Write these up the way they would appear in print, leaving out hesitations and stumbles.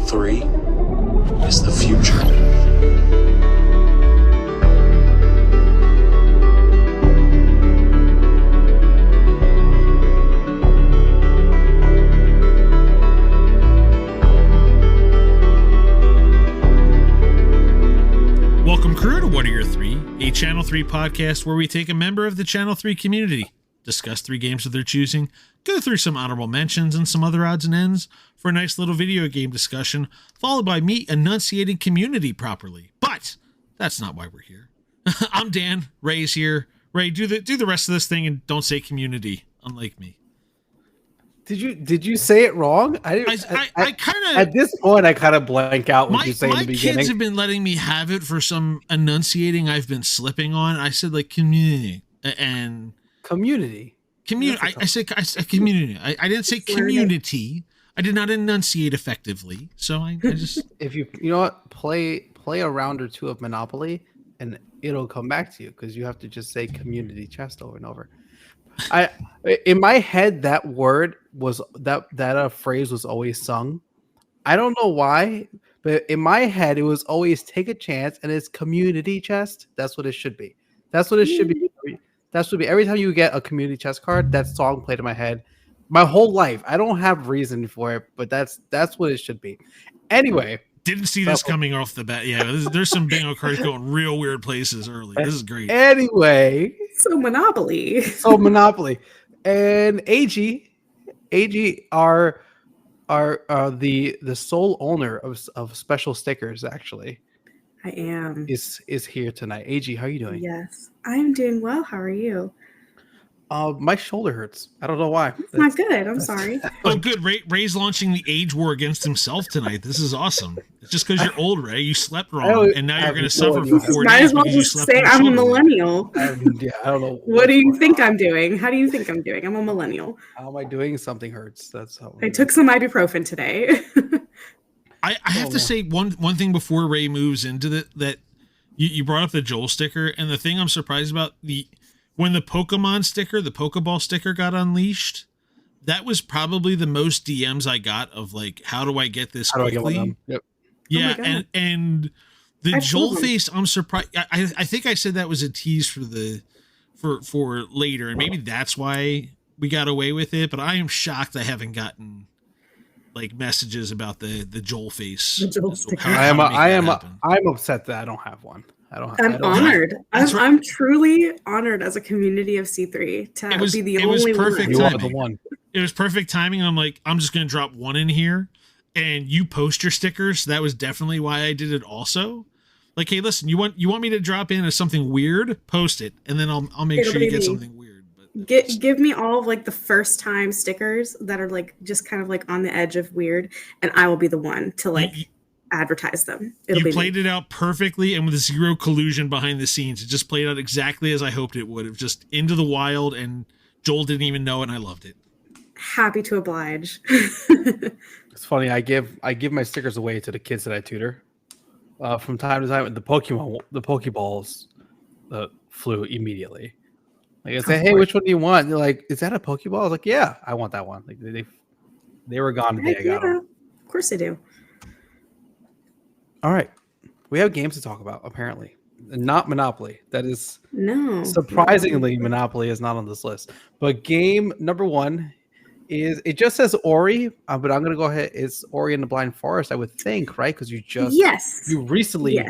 3 is the future. Welcome, crew, to What Are Your 3, a Channel 3 podcast where we take a member of the Channel 3 community, discuss 3 games of their choosing, go through some honorable mentions and some other odds and ends for a nice little video game discussion, followed by me enunciating community properly. But that's not why we're here. I'm Dan. Ray's here. Ray, do the rest of this thing and don't say community, unlike me. Did you say it wrong? I kind of at this point I kind of blank out what you say in the beginning. My kids have been letting me have it for some enunciating I've been slipping on. I said like community and community. I said community. I didn't say community. I did not enunciate effectively. So I just if you know what, play a round or two of Monopoly and it'll come back to you because you have to just say community chest over and over. In my head, that word was that phrase was always sung. I don't know why, but in my head, it was always take a chance, and it's community chest. That's what it should be. That's what it should be. That's what be every time you get a community chest card. That song played in my head my whole life. I don't have reason for it, but that's what it should be. Anyway. Didn't see this coming off the bat. Yeah, there's some bingo cards going real weird places early. This is great. Anyway, so Monopoly, and agee are the sole owner of special stickers. Actually, I am is here tonight. Agee, how are you doing? Yes, I'm doing well. How are you? My shoulder hurts. I don't know why. It's not good. I'm sorry. Oh, good. Ray's launching the age war against himself tonight. This is awesome. It's just because you're old, Ray. You slept wrong, and now you're going to suffer for 4 days. Might as well just say I'm a millennial. I don't know. What do you think I'm doing? How do you think I'm doing? I'm a millennial. How am I doing? Something hurts. That's how. I took some ibuprofen today. I have to say one thing before Ray moves into that you brought up the Joel sticker, and the thing I'm surprised about when the Pokemon sticker, the Pokeball sticker got unleashed, that was probably the most DMs I got of like, how do I get this quickly? Yep. Yeah, oh and the Joel face, I'm surprised. I think I said that was a tease for later, and maybe that's why we got away with it. But I am shocked I haven't gotten like messages about the Joel face. The Joel sticker. I'm upset that I don't have one. I'm honored. I'm truly honored as a community of C3 to be the only perfect one. You are the one. It was perfect timing. I'm like, I'm just going to drop one in here, and you post your stickers. That was definitely why I did it. Also, like, hey, listen, you want me to drop in as something weird? Post it, and then I'll make sure you get something weird. But give me all of like the first time stickers that are like just kind of like on the edge of weird, and I will be the one to like. Advertise them. You played it out perfectly and with zero collusion behind the scenes. It just played out exactly as I hoped it would. It was just into the wild, and Joel didn't even know it, and I loved it. Happy to oblige. It's funny. I give my stickers away to the kids that I tutor. From time to time, the Pokeballs flew immediately. Like I say, hey, which one do you want? And they're like, is that a Pokeball? I was like, yeah, I want that one. Like they were gone today. I got them. Of course I do. All right. We have games to talk about, apparently. Not Monopoly. That is surprisingly Monopoly is not on this list. But game number 1 is it just says Ori, but I'm gonna go ahead. It's Ori and the Blind Forest, I would think, right? Because you recently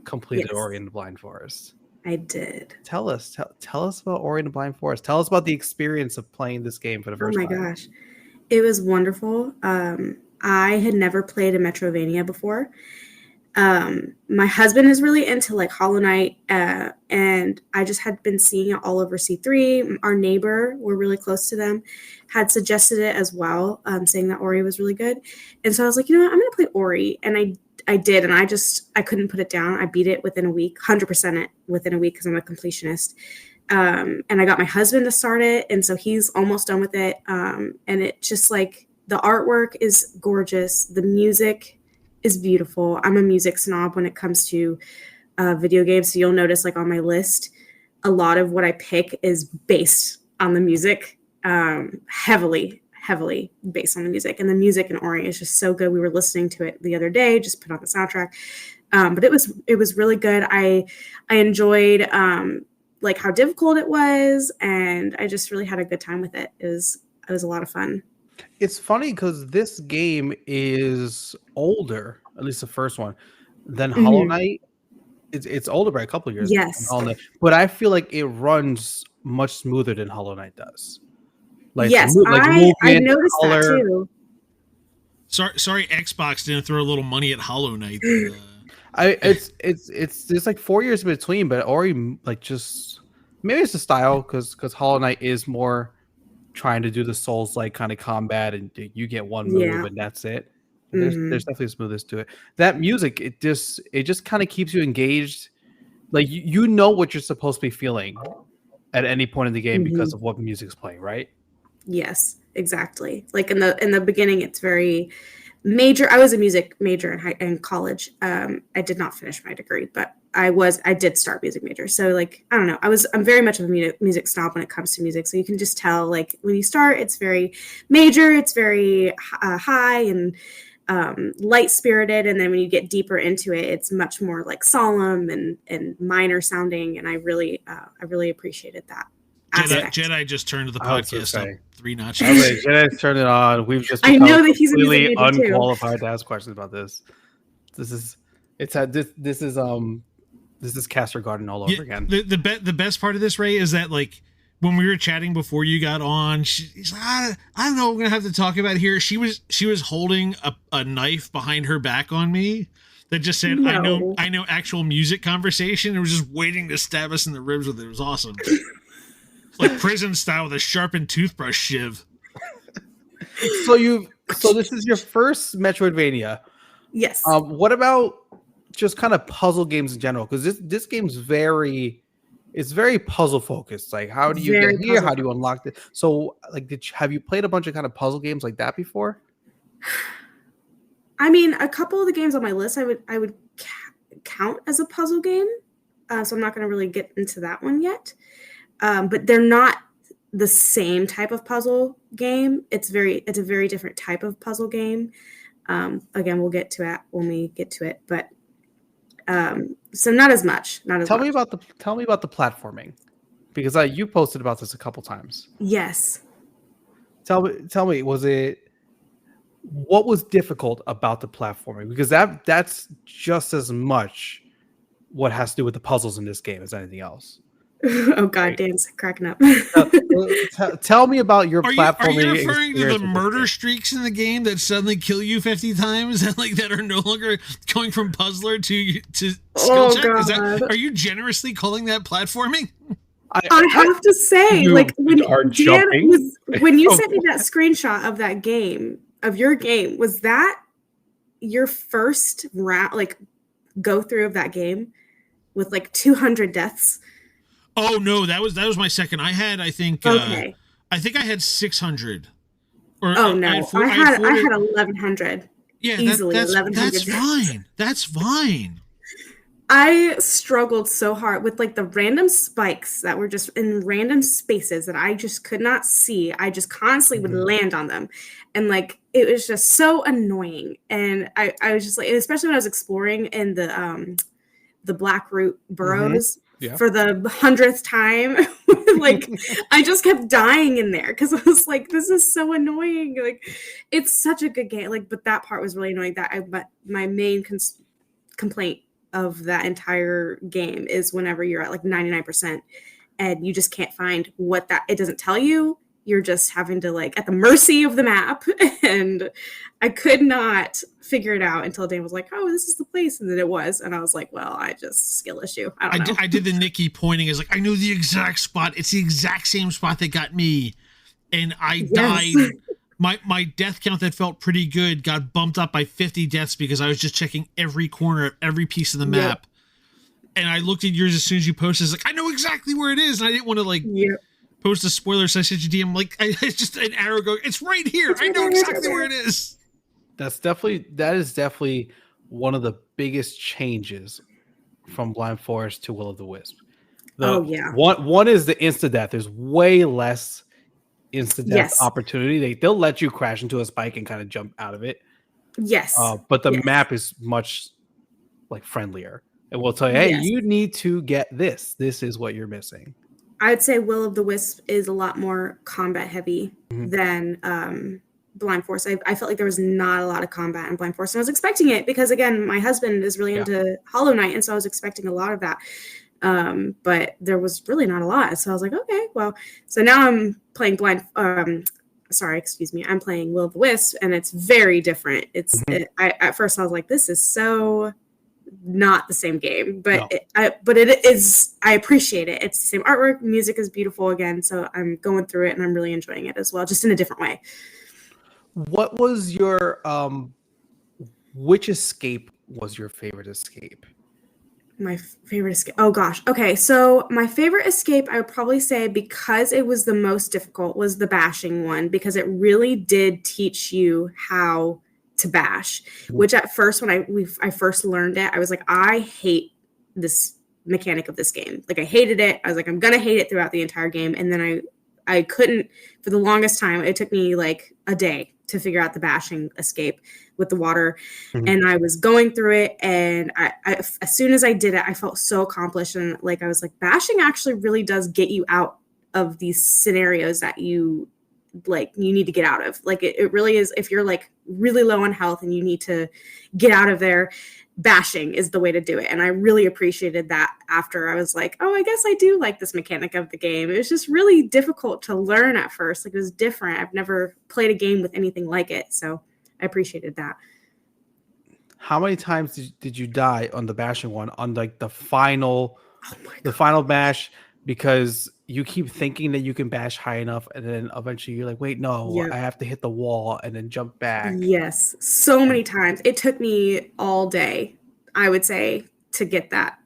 completed Ori and the Blind Forest. I did. Tell us about Ori and the Blind Forest. Tell us about the experience of playing this game for the first time. Oh my gosh. It was wonderful. I had never played a Metroidvania before. My husband is really into like Hollow Knight, and I just had been seeing it all over C3. Our neighbor, we're really close to them, had suggested it as well, saying that Ori was really good. And so I was like, you know what, I'm going to play Ori. And I did. And I couldn't put it down. I beat it within a week, 100% it within a week because I'm a completionist. And I got my husband to start it. And so he's almost done with it. And it just like the artwork is gorgeous. The music is beautiful. I'm a music snob when it comes to video games. So you'll notice like on my list, a lot of what I pick is based on the music, heavily heavily based on the music, and the music in Ori is just so good. We were listening to it the other day, just put on the soundtrack. But it was really good. I enjoyed like how difficult it was, and I just really had a good time with it. It was a lot of fun. It's funny because this game is older, at least the first one, than Hollow Knight. It's older by a couple of years. Yes. Hollow Knight, but I feel like it runs much smoother than Hollow Knight does. Like yes, I noticed that too. Sorry, Xbox didn't throw a little money at Hollow Knight. There's like 4 years between, but Ori like just maybe it's the style because Hollow Knight is more trying to do the Souls like kind of combat, and you get one move and that's it. There's definitely a smoothness to it. That music, it just kind of keeps you engaged. Like you know what you're supposed to be feeling at any point in the game because of what music's playing, right? Yes, exactly. Like in the beginning, it's very major. I was a music major in college. I did not finish my degree, but I did start music major. So like, I don't know. I'm very much of a music snob when it comes to music. So you can just tell like when you start, it's very major, it's very high and light spirited. And then when you get deeper into it, it's much more like solemn and minor sounding. And I really appreciated that. Jedi just turned to the podcast up 3 notches. Jedi's turned it on. We've just I know that he's really unqualified to ask questions about this. This is Caster Garden all over again. The best part of this, Ray, is that like when we were chatting before you got on, she's like, I don't know what we're gonna have to talk about here. She was holding a knife behind her back on me that just said, no. I know actual music conversation. It was just waiting to stab us in the ribs with it. It was awesome. Like prison style with a sharpened toothbrush shiv. So this is your first Metroidvania. Yes. What about just kind of puzzle games in general? Because this game's very puzzle focused. Like how do you get here? How do you unlock it? So like have you played a bunch of kind of puzzle games like that before? I mean, a couple of the games on my list I would count as a puzzle game. So I'm not going to really get into that one yet. But they're not the same type of puzzle game. It's a very different type of puzzle game. Again, we'll get to it when we get to it, but so not as much. Tell me about the platforming, because you posted about this a couple times. Yes. Tell me, what was difficult about the platforming? Because that's just as much what has to do with the puzzles in this game as anything else. Oh God, Dan's cracking up. Tell me about your platforming. Are you referring to the murder streaks in the game that suddenly kill you 50 times and like that are no longer going from puzzler to skill check? God. Are you generously calling that platforming? I have to say, like when you sent me that screenshot of that game, of your game, was that your first round, like go through of that game with like 200 deaths? Oh no, that was my second. I had, I think I had 600. I had 1100. Yeah, easily 1100. That's fine. That's fine. I struggled so hard with like the random spikes that were just in random spaces that I just could not see. I just constantly would land on them, and like it was just so annoying. And I was just like, especially when I was exploring in the Blackroot burrows. Yeah. For the 100th time, like I just kept dying in there because I was like, "This is so annoying." Like, it's such a good game. Like, but that part was really annoying. But my main complaint of that entire game is whenever you're at like 99% and you just can't find it doesn't tell you. You're just having to like at the mercy of the map, and I could not figure it out until Dan was like, "Oh, this is the place," and then it was, and I was like, "Well, I just skill issue." I don't know. I did the Nikki pointing as like I know the exact spot. It's the exact same spot that got me, and I died. My death count that felt pretty good got bumped up by 50 deaths because I was just checking every corner of every piece of the map, and I looked at yours as soon as you posted. It's like I know exactly where it is, and I didn't want to like. Post a spoiler, so I said to DM, like, it's just an arrow going, it's right here. I know exactly where it is. That is definitely one of the biggest changes from Blind Forest to Will of the Wisp. One is the insta death. There's way less insta death Yes. opportunity. They'll let you crash into a spike and kind of jump out of it. Yes. But the Yes. map is much like friendlier. It will tell you, hey, Yes. you need to get this. This is what you're missing. I'd say Will of the Wisp is a lot more combat heavy than Blind Force. I felt like there was not a lot of combat in Blind Force, and I was expecting it because, again, my husband is really into Hollow Knight, and so I was expecting a lot of that. But there was really not a lot, so I was like, okay, well. So now I'm playing I'm playing Will of the Wisp, and it's very different. At first I was like, this is so not the same game, but it is. I appreciate it. It's the same artwork, music is beautiful again, so I'm going through it and I'm really enjoying it as well, just in a different way. What was your which escape was your favorite escape? My favorite escape. Oh gosh. Okay, so my favorite escape, I would probably say, because it was the most difficult, was the bashing one, because it really did teach you how to bash. Which at first, when I first learned it, I was like, I hate this mechanic of this game. Like, I hated it. I was like, I'm gonna hate it throughout the entire game, and then I couldn't, for the longest time. It took me like a day to figure out the bashing escape with the water. And I was going through it, and I as soon as I did it, I felt so accomplished, and like I was like, bashing actually really does get you out of these scenarios that you need to get out of. Like it really is. If you're like really low on health and you need to get out of there, bashing is the way to do it. And I really appreciated that after. I was like, oh, I guess I do like this mechanic of the game. It was just really difficult to learn at first. Like, it was different. I've never played a game with anything like it, so I appreciated that. How many times did you die on the bashing one, on like the final bash, because you keep thinking that you can bash high enough, and then eventually you're like, wait, no, I have to hit the wall and then jump back. Yes, so many times. It took me all day, I would say, to get that,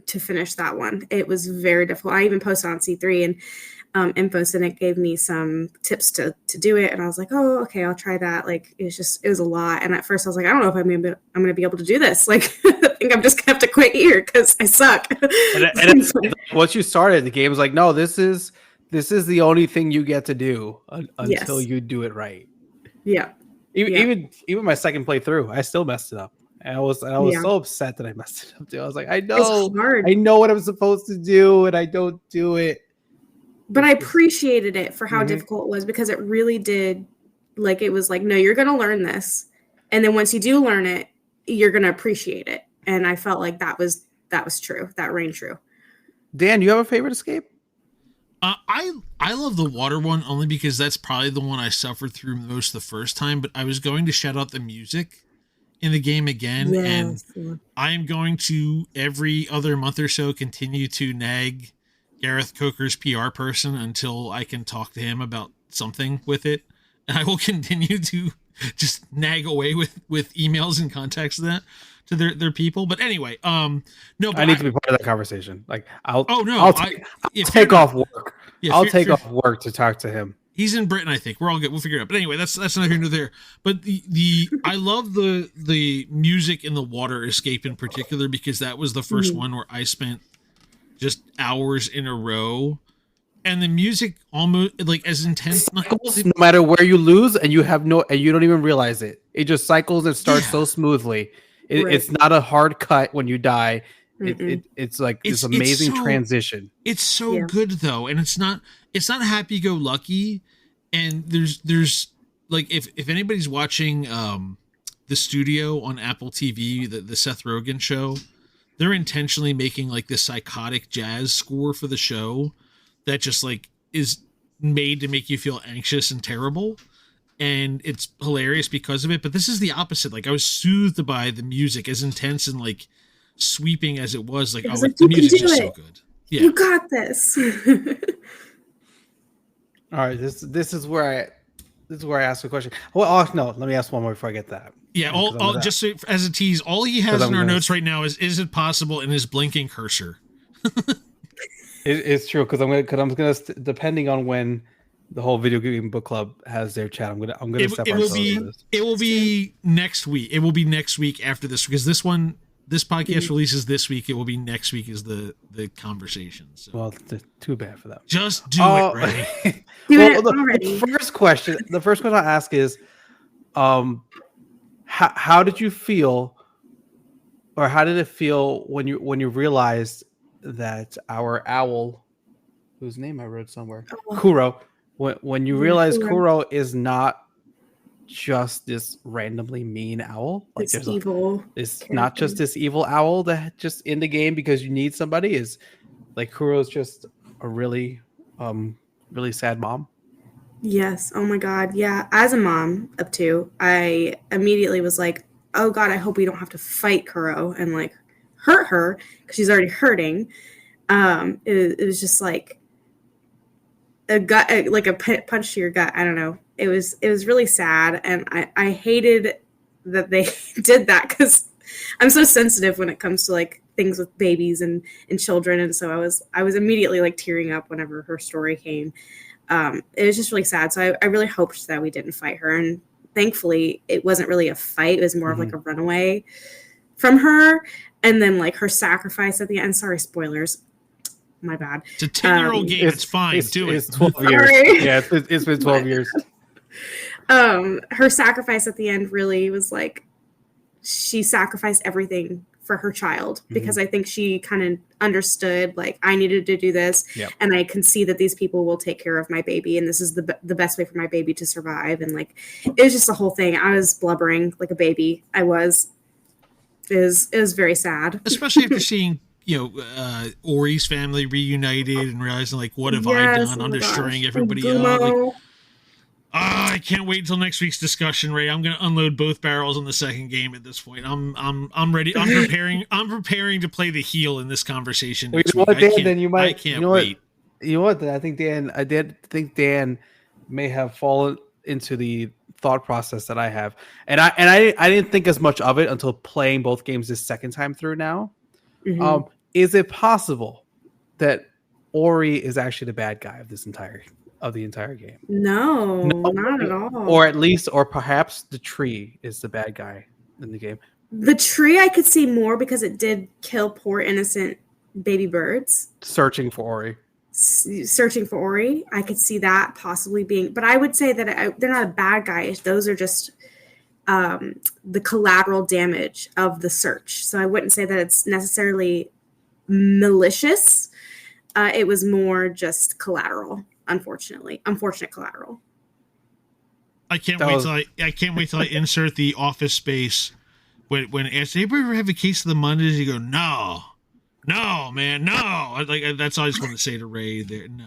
to finish that one. It was very difficult. I even posted on C3 and Infos, and it gave me some tips to do it, and I was like, oh, okay, I'll try that. Like, it was a lot, and at first I was like, I don't know if I'm gonna be able to do this. Like, I think I'm just gonna have to quit here because I suck. And once you started, the game was like, no, this is the only thing you get to do until you do it right. Yeah. Even my second playthrough, I still messed it up. And I was so upset that I messed it up too. I was like, I know what I'm supposed to do, and I don't do it. But I appreciated it for how difficult it was, because it really did, like, it was like, no, you're going to learn this. And then once you do learn it, you're going to appreciate it. And I felt like that was true. That rang true. Dan, do you have a favorite escape? I love the water one only because that's probably the one I suffered through most the first time, but I was going to shout out the music in the game again. Yes. And I am going to, every other month or so, continue to nag Gareth Coker's PR person until I can talk to him about something with it. And I will continue to just nag away with emails and contacts to their people. But anyway, no, but I need to be part of that conversation. Like, I'll take off work. Yeah, I'll take off work to talk to him. He's in Britain, I think. We're all good. We'll figure it out. But anyway, that's neither here nor there. But the I love the music in the water escape in particular, because that was the first one where I spent just hours in a row, and the music almost like as intense. Cycles, no matter where you lose, and you don't even realize it. It just cycles and starts so smoothly. It's not a hard cut when you die. It's like this amazing transition. It's so good though, and it's not happy-go-lucky. And there's like if anybody's watching The Studio on Apple TV, the Seth Rogen show, they're intentionally making like this psychotic jazz score for the show that just like is made to make you feel anxious and terrible. And it's hilarious because of it. But this is the opposite. Like, I was soothed by the music, as intense and like sweeping as it was. Like, the music is just so good. Yeah. You got this. All right. This is where I ask a question. Well, no, let me ask one more before I get that. Yeah, just so, as a tease, all he has in our notes right now is it possible in his blinking cursor. It's true, because I'm gonna depending on when the whole video game book club has their chat, I'm gonna step ourselves. It will be next week. It will be next week after this, because this one this podcast releases this week, it will be next week is the conversation. So. Well, too bad for that. Just do it, Ray. The first question I'll ask is, how did you feel, or how did it feel when you realized that our owl, whose name I read somewhere, Kuro, when you realized Kuro is not just this randomly mean owl, like it's evil. It's character. Not just this evil owl that just in the game because you need somebody. Is like Kuro's just a really really sad mom. Yes. Oh my God. Yeah. As a mom of two, I immediately was like, oh God, I hope we don't have to fight Kuro and like hurt her because she's already hurting. It was just like a gut, like a punch to your gut. I don't know. It was really sad, and I hated that they did that because I'm so sensitive when it comes to like things with babies and children, and so I was immediately like tearing up whenever her story came. It was just really sad. So I really hoped that we didn't fight her, and thankfully it wasn't really a fight. It was more of like a runaway from her, and then like her sacrifice at the end. Sorry, spoilers. My bad. It's a 10-year-old game. It's fine. Do it. It's 12 years. Yeah, it's been 12 years. Her sacrifice at the end really was like she sacrificed everything for her child because I think she kind of understood like I needed to do this and I can see that these people will take care of my baby and this is the best way for my baby to survive, and like it was just the whole thing. I was blubbering like a baby. It was very sad, especially after seeing Ori's family reunited and realizing like what have I done? I'm destroying everybody else. Like, I can't wait until next week's discussion, Ray. I'm going to unload both barrels in the second game at this point. I'm ready. I'm preparing to play the heel in this conversation. Next week. I can't wait. You know what? I did think Dan may have fallen into the thought process that I have, and I didn't think as much of it until playing both games this second time through now. Mm-hmm. Is it possible that Ori is actually the bad guy of the entire game? No, not at all. Or perhaps the tree is the bad guy in the game. The tree I could see more because it did kill poor innocent baby birds. Searching for Ori. I could see that possibly being, but I would say that they're not a bad guy. Those are just the collateral damage of the search. So I wouldn't say that it's necessarily malicious. It was more just collateral. Unfortunate collateral. I can't wait till I insert the Office Space when asked, anybody ever have a case of the Mondays? You go, no, man, no. Like that's all I just want to say to Ray there. No.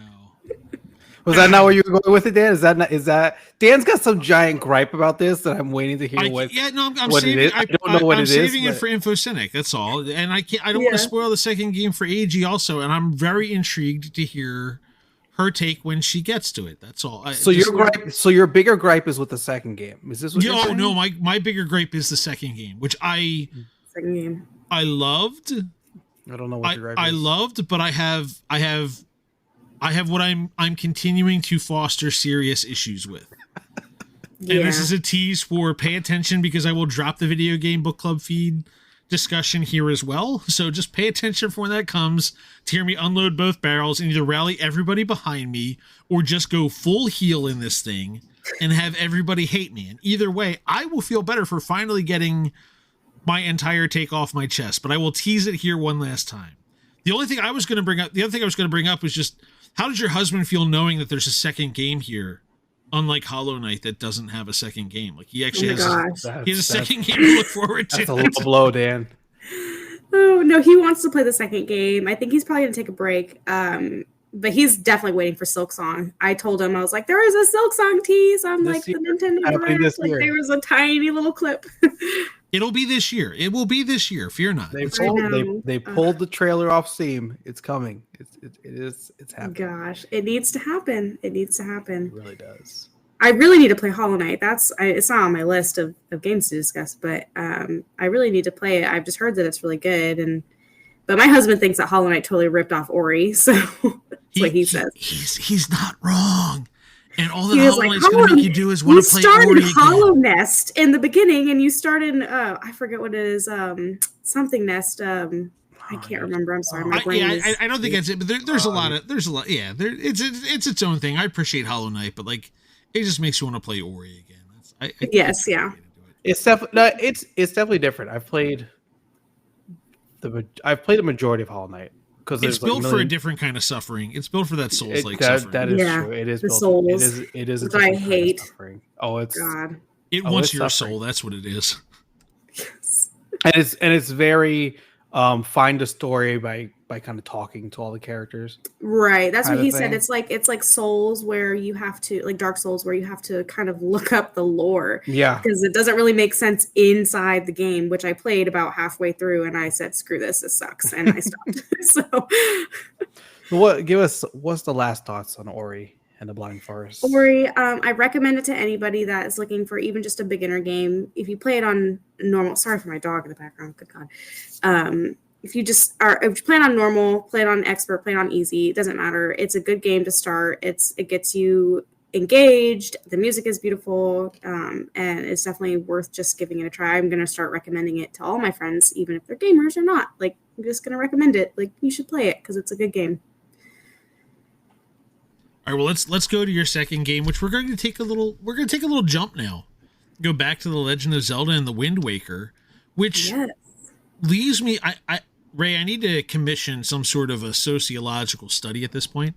Was that not where you were going with it, Dan? Is that Dan's got some giant gripe about this that I'm waiting to hear I'm what saving, it is. I don't know what it is. I'm saving it for InfoCynic, that's all. And I don't want to spoil the second game for agee also, and I'm very intrigued to hear her take when she gets to it. That's all. So your bigger gripe is with the second game. Is this what you're saying? No, my bigger gripe is the second game, which I loved. I don't know what your gripe is. I loved, but I have what I'm continuing to foster serious issues with. And this is a tease for pay attention because I will drop the video game book club feed discussion here as well. So just pay attention for when that comes to hear me unload both barrels and either rally everybody behind me or just go full heel in this thing and have everybody hate me. And either way, I will feel better for finally getting my entire take off my chest, but I will tease it here one last time. The other thing I was going to bring up was just, how does your husband feel knowing that there's a second game here, unlike Hollow Knight that doesn't have a second game? Like he actually has a second game to look forward to. That's a low blow, Dan. Oh no, he wants to play the second game. I think he's probably gonna take a break. But he's definitely waiting for Silk Song. I told him, I was like, there is a Silk Song tease on like the Nintendo Direct. Like there was a tiny little clip. It'll be this year. It will be this year. Fear not. They pulled the trailer off Steam. It's coming. It's happening. Gosh, it needs to happen. It really does. I really need to play Hollow Knight. It's not on my list of games to discuss, but I really need to play it. I've just heard that it's really good, but my husband thinks that Hollow Knight totally ripped off Ori, so that's what he says. He's not wrong. And all that He was Hollow like, Knight's going to make you do is want you to play start Ori in again. Hollow Nest in the beginning, and you start in I forget what it is, something Nest. I can't remember. I'm sorry, my brain is. I don't think that's it, but there's a lot. Yeah, it's its own thing. I appreciate Hollow Knight, but like, it just makes you want to play Ori again. Yes, yeah. It's definitely different. I've played a majority of Hollow Knight because It's built for a different kind of suffering. It's built for that Souls-like suffering. That is Yeah, true. It is the built. souls, It is a which I different kind of hate. suffering. Oh, it's God. It wants your suffering. soul. That's what it is. Yes. and it's very find a story by kind of talking to all the characters. Right. That's what kind of he said. thing. It's like Souls where you have to, like Dark Souls, where you have to kind of look up the lore. Yeah. Because it doesn't really make sense inside the game, which I played about halfway through and I said, screw this sucks. And I stopped. So What's the last thoughts on Ori and the Blind Forest? Ori, I recommend it to anybody that is looking for even just a beginner game. If you play it on normal, sorry for my dog in the background, good God. If you plan on normal, play it on expert, play it on easy, it doesn't matter. It's a good game to start. It gets you engaged. The music is beautiful, and it's definitely worth just giving it a try. I'm going to start recommending it to all my friends, even if they're gamers or not. Like, I'm just going to recommend it. Like, you should play it because it's a good game. All right, well let's go to your second game, which we're going to take a little jump now. Go back to The Legend of Zelda and the Wind Waker, which leaves me Ray, I need to commission some sort of a sociological study at this point.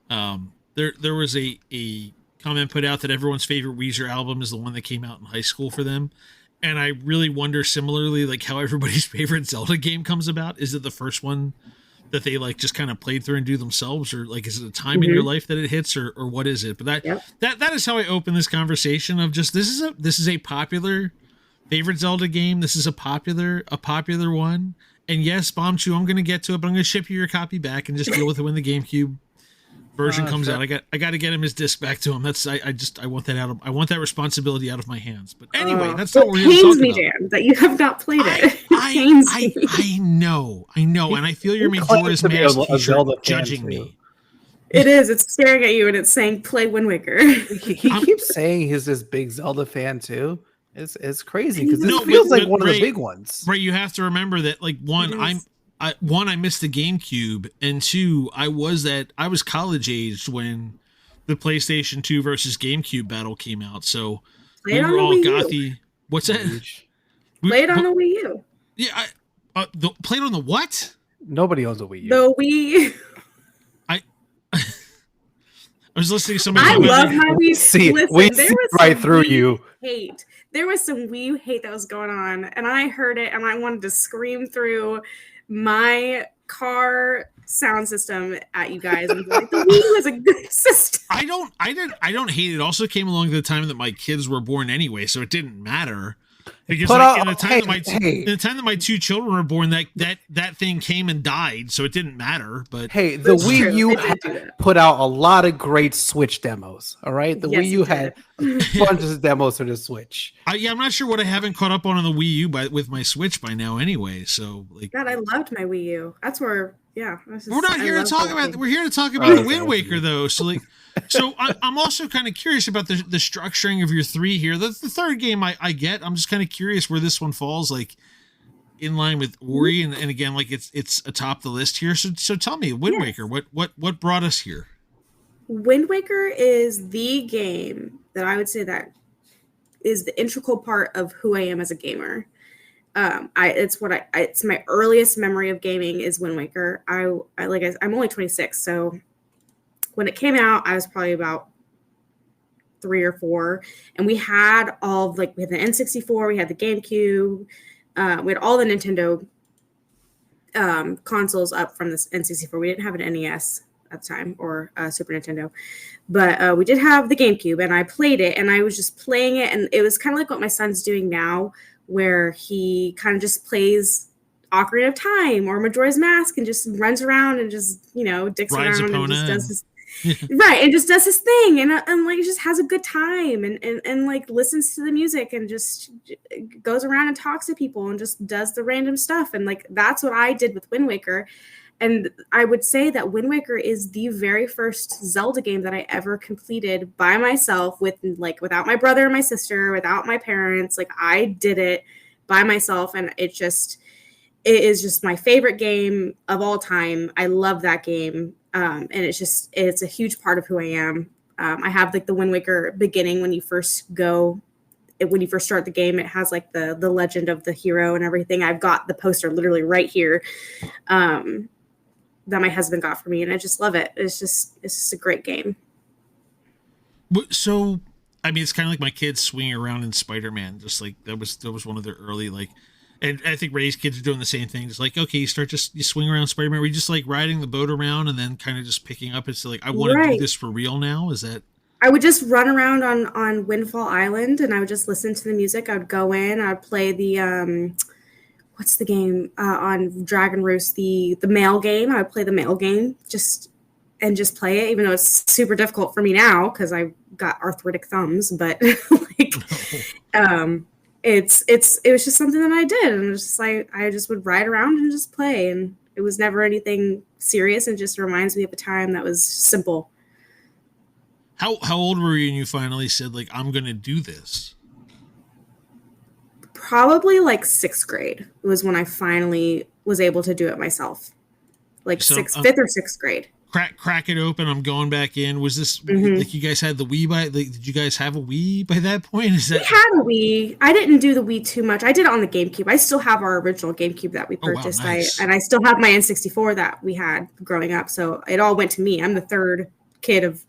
There was a comment put out that everyone's favorite Weezer album is the one that came out in high school for them. And I really wonder similarly, like how everybody's favorite Zelda game comes about. Is it the first one that they like just kind of played through and do themselves, or like is it a time in your life that it hits, or what is it? But that is how I open this conversation of just this is a popular favorite Zelda game. This is a popular one. And yes, Bomb Chew, I'm going to get to it, but I'm going to ship you your copy back and just deal with it when the GameCube version comes out. I got to get him his disc back to him. I want that responsibility out of my hands. But anyway, that's not what we're going to talk about. It pains me, Dan, that you have not played it. I know, and I feel your Majora's Mask t-shirt judging me. It is. It's staring at you and it's saying, "Play Wind Waker." He keeps saying he's this big Zelda fan too. It's crazy because it feels like one of the big ones. Right, you have to remember that. Like I missed the GameCube, and two, I was college aged when the PlayStation 2 versus GameCube battle came out. So we were all gothy. What's that? Played on the Wii U. Yeah, played on the what? Nobody owns a Wii U. The Wii. I was listening to somebody. I love my Wii. See, we see right through you. Hate. There was some Wii U hate that was going on, and I heard it, and I wanted to scream through my car sound system at you guys and be like, the Wii U is a good system. I don't hate it. It also came along at the time that my kids were born anyway, so it didn't matter. Because in the time that my two children were born, that thing came and died, so it didn't matter. But hey, the Wii U had put out a lot of great Switch demos. All right, the Wii U had a bunch of demos for the Switch. I'm not sure what I haven't caught up on the Wii U with my Switch by now, anyway. So like, God, I loved my Wii U. That's where. Yeah, we're not here to talk about. We're here to talk about the Wind Waker, though. So like, I'm also kind of curious about the structuring of your three here. The third game I get. I'm just kind of curious where this one falls, like in line with Ori, and again, like it's atop the list here. So tell me, Wind Waker, what brought us here? Wind Waker is the game that I would say that is the integral part of who I am as a gamer. It's my earliest memory of gaming is Wind Waker. I'm only 26, so when it came out, I was probably about 3 or 4, and we had we had the N64, we had the GameCube, we had all the Nintendo consoles up from this N64. We didn't have an NES at the time or Super Nintendo, but we did have the GameCube, and I played it, and I was just playing it, and it was kind of like what my son's doing now, where he kind of just plays Ocarina of Time or Majora's Mask and just runs around and just, dicks rides around Epona and just does his right, and just does his thing and like just has a good time and like listens to the music and just goes around and talks to people and just does the random stuff, and like that's what I did with Wind Waker. And I would say that Wind Waker is the very first Zelda game that I ever completed by myself, without my brother and my sister, without my parents. Like, I did it by myself, and it is just my favorite game of all time. I love that game. And it's a huge part of who I am. I have like the Wind Waker beginning when you first start the game. It has like the legend of the hero and everything. I've got the poster literally right here that my husband got for me, and I just love it. It's just a great game. So, I mean, it's kind of like my kids swinging around in Spider-Man. Just like that was one of their early like. And I think Ray's kids are doing the same thing. It's like, okay, you swing around Spider-Man. Were you just like riding the boat around and then kind of just picking up? It's like, I want to do this for real now. Is that? I would just run around on Windfall Island, and I would just listen to the music. I would go in. I would play the what's the game on Dragon Roost, the mail game. I would play the mail game just play it, even though it's super difficult for me now because I got arthritic thumbs. But like, it was just something that I did, and it was just like I just would ride around and just play, and it was never anything serious. It just reminds me of a time that was simple. How old were you when you finally said like I'm gonna do this? Probably like 6th grade was when I finally was able to do it myself. Like fifth or 6th grade. Crack it open. I'm going back in. Was this like you guys had the Wii did you guys have a Wii by that point? We had a Wii. I didn't do the Wii too much. I did it on the GameCube. I still have our original GameCube that we purchased. Oh, wow, nice. I still have my N64 that we had growing up. So it all went to me. I'm the third kid of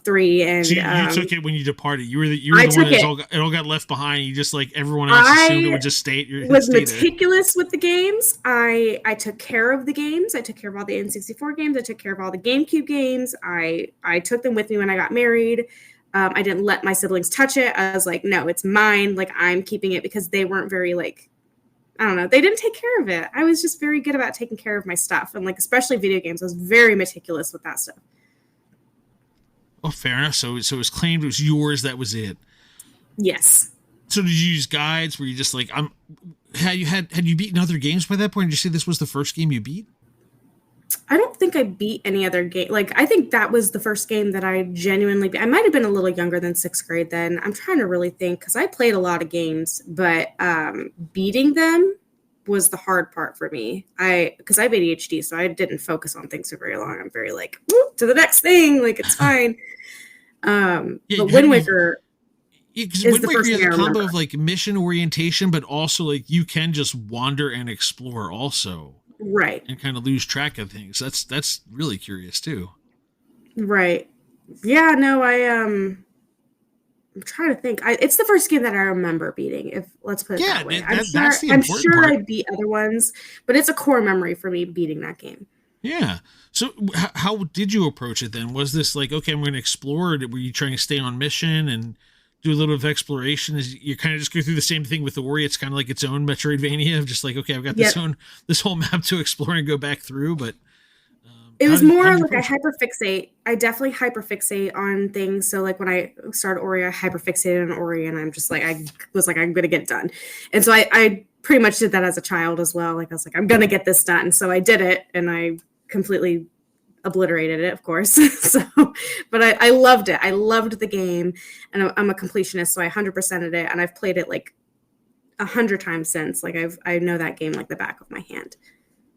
3, and so you took it when you departed. You were the one that it all got left behind. You just like everyone else assumed it would just stay. Was meticulous with the games. I took care of the games. I took care of all the N64 games. I took care of all the GameCube games. I took them with me when I got married. I didn't let my siblings touch it. I was like, no, it's mine. Like, I'm keeping it, because they weren't very like, I don't know. They didn't take care of it. I was just very good about taking care of my stuff, and like especially video games. I was very meticulous with that stuff. Oh, fair enough. So it was claimed it was yours. That was it. Yes. So did you use guides? Were you just like, had you beaten other games by that point? Did you say this was the first game you beat? I don't think I beat any other game. Like, I think that was the first game that I genuinely beat. I might have been a little younger than 6th grade then. I'm trying to really think, because I played a lot of games, but beating them was the hard part for me. Because I have ADHD, so I didn't focus on things for very long. I'm very like, to the next thing, like it's fine. But Wind Waker is the first thing I remember. Combo of like mission orientation, but also like you can just wander and explore also, right? And kind of lose track of things. That's really curious too. Right? Yeah. No, I'm trying to think. It's the first game that I remember beating. Let's put it that way. I'm sure I beat other ones, but it's a core memory for me beating that game. Yeah. So how did you approach it then? Was this like, okay, I'm going to explore? Or were you trying to stay on mission and do a little bit of exploration? Is you kind of just go through the same thing with Ori? It's kind of like its own Metroidvania of just like, okay, I've got this whole map to explore and go back through. But it was more like I hyperfixate. I definitely hyperfixate on things. So like when I started Ori, I hyperfixated on Ori, and I'm just like, I'm going to get it done. And so I pretty much did that as a child as well. Like I was like, I'm going to get this done. So I did it, and I completely obliterated it, of course. But I loved it. I loved the game, and I'm a completionist, so I 100%ed it, and I've played it like 100 times since. Like I know that game like the back of my hand.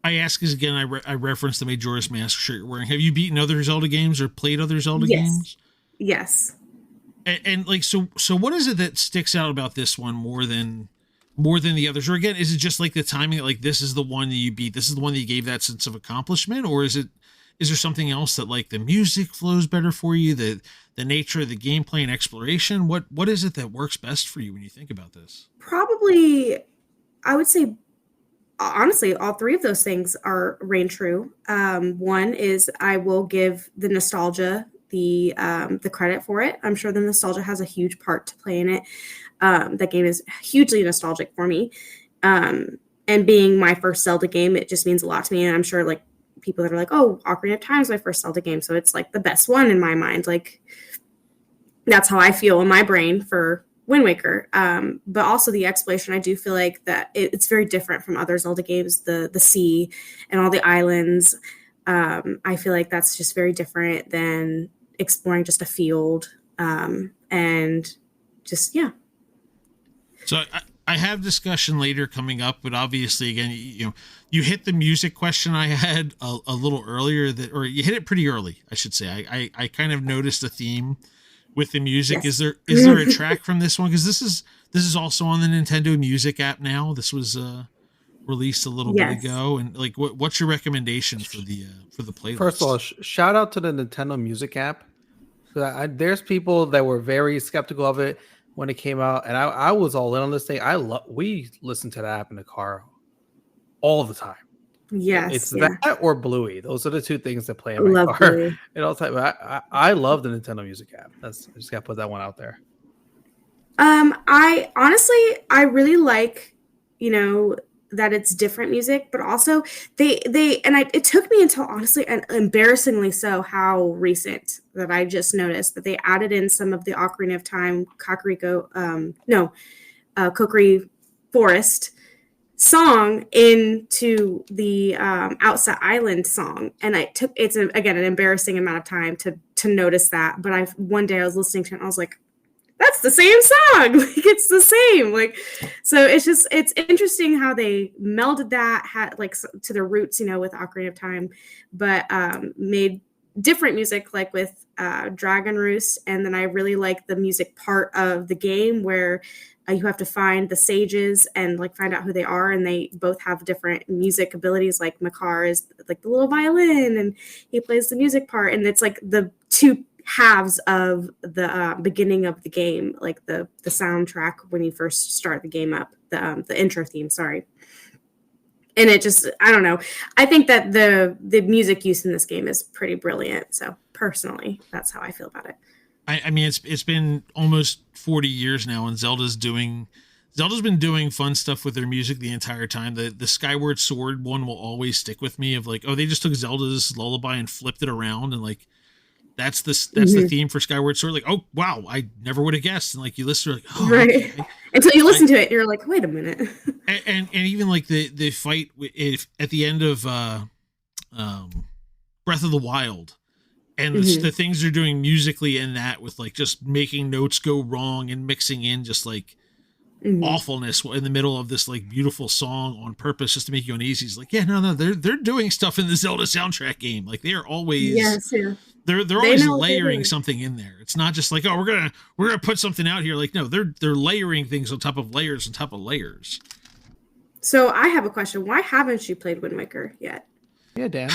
I ask is again, I referenced the Majora's Mask shirt you're wearing. Have you beaten other Zelda games or played other Zelda games? Yes. And like, so what is it that sticks out about this one more than the others? Or again, is it just like the timing that like this is the one that you beat, this is the one that you gave that sense of accomplishment? Or is there something else that like the music flows better for you, the nature of the gameplay and exploration? What is it that works best for you when you think about this? Probably, I would say, honestly, all 3 of those things reign true. One is I will give the nostalgia the credit for it. I'm sure the nostalgia has a huge part to play in it. That game is hugely nostalgic for me. And being my first Zelda game, it just means a lot to me. And I'm sure like people that are like, oh, Ocarina of Time is my first Zelda game, so it's like the best one in my mind. Like that's how I feel in my brain for Wind Waker, but also the exploration. I do feel like that it's very different from other Zelda games. The sea and all the islands. I feel like that's just very different than exploring just a field, and just yeah. So I have discussion later coming up, but obviously, again, you hit the music question I had a little earlier, or you hit it pretty early, I should say. I kind of noticed a theme with the music. Yes. Is there a track from this one? Because this is also on the Nintendo Music app now. This was released a little bit ago, and like, what's your recommendation for the playlist? First of all, shout out to the Nintendo Music app. There's people that were very skeptical of it when it came out, and I was all in on this thing. We listen to that app in the car all the time. Yes, it's that or Bluey. Those are the two things that play in my car at all time. I love the Nintendo Music app. I just gotta put that one out there. I honestly really like, that it's different music, but also it took me until honestly and embarrassingly so how recent that I just noticed that they added in some of the Ocarina of Time Kokiri Forest song into the Outside Island song, and it's again an embarrassing amount of time to notice that, but one day I was listening to it and I was like, that's the same song. Like, it's the same. Like, so it's interesting how they melded that to their roots, with Ocarina of Time, but made different music like with Dragon Roost. And then I really like the music part of the game where you have to find the sages and like find out who they are. And they both have different music abilities. Like Makar is like the little violin and he plays the music part. And it's like the two halves of the beginning of the game, like the soundtrack when you first start the game up, the intro theme, sorry. And it just, I don't know, I think that the music use in this game is pretty brilliant. So personally, that's how I feel about it. I mean, it's been almost 40 years now, and Zelda's been doing fun stuff with their music the entire time. The Skyward Sword one will always stick with me, of like, oh, they just took Zelda's lullaby and flipped it around, and like, that's the theme for Skyward Sword. Like, oh wow, I never would have guessed. And like, you listen to it, like, oh, right. Okay. Until you listen to it, you're like, wait a minute. and even like the fight at the end of Breath of the Wild, and the things they're doing musically in that, with like just making notes go wrong and mixing in just like awfulness in the middle of this like beautiful song on purpose just to make you uneasy. It's like, yeah, no, they're doing stuff in the Zelda soundtrack game. Like, they are always they're always layering something in there. It's not just like, oh, we're gonna put something out here. Like, no, they're layering things on top of layers on top of layers. So I have a question. Why haven't you played Wind Waker yet? Yeah, Dan.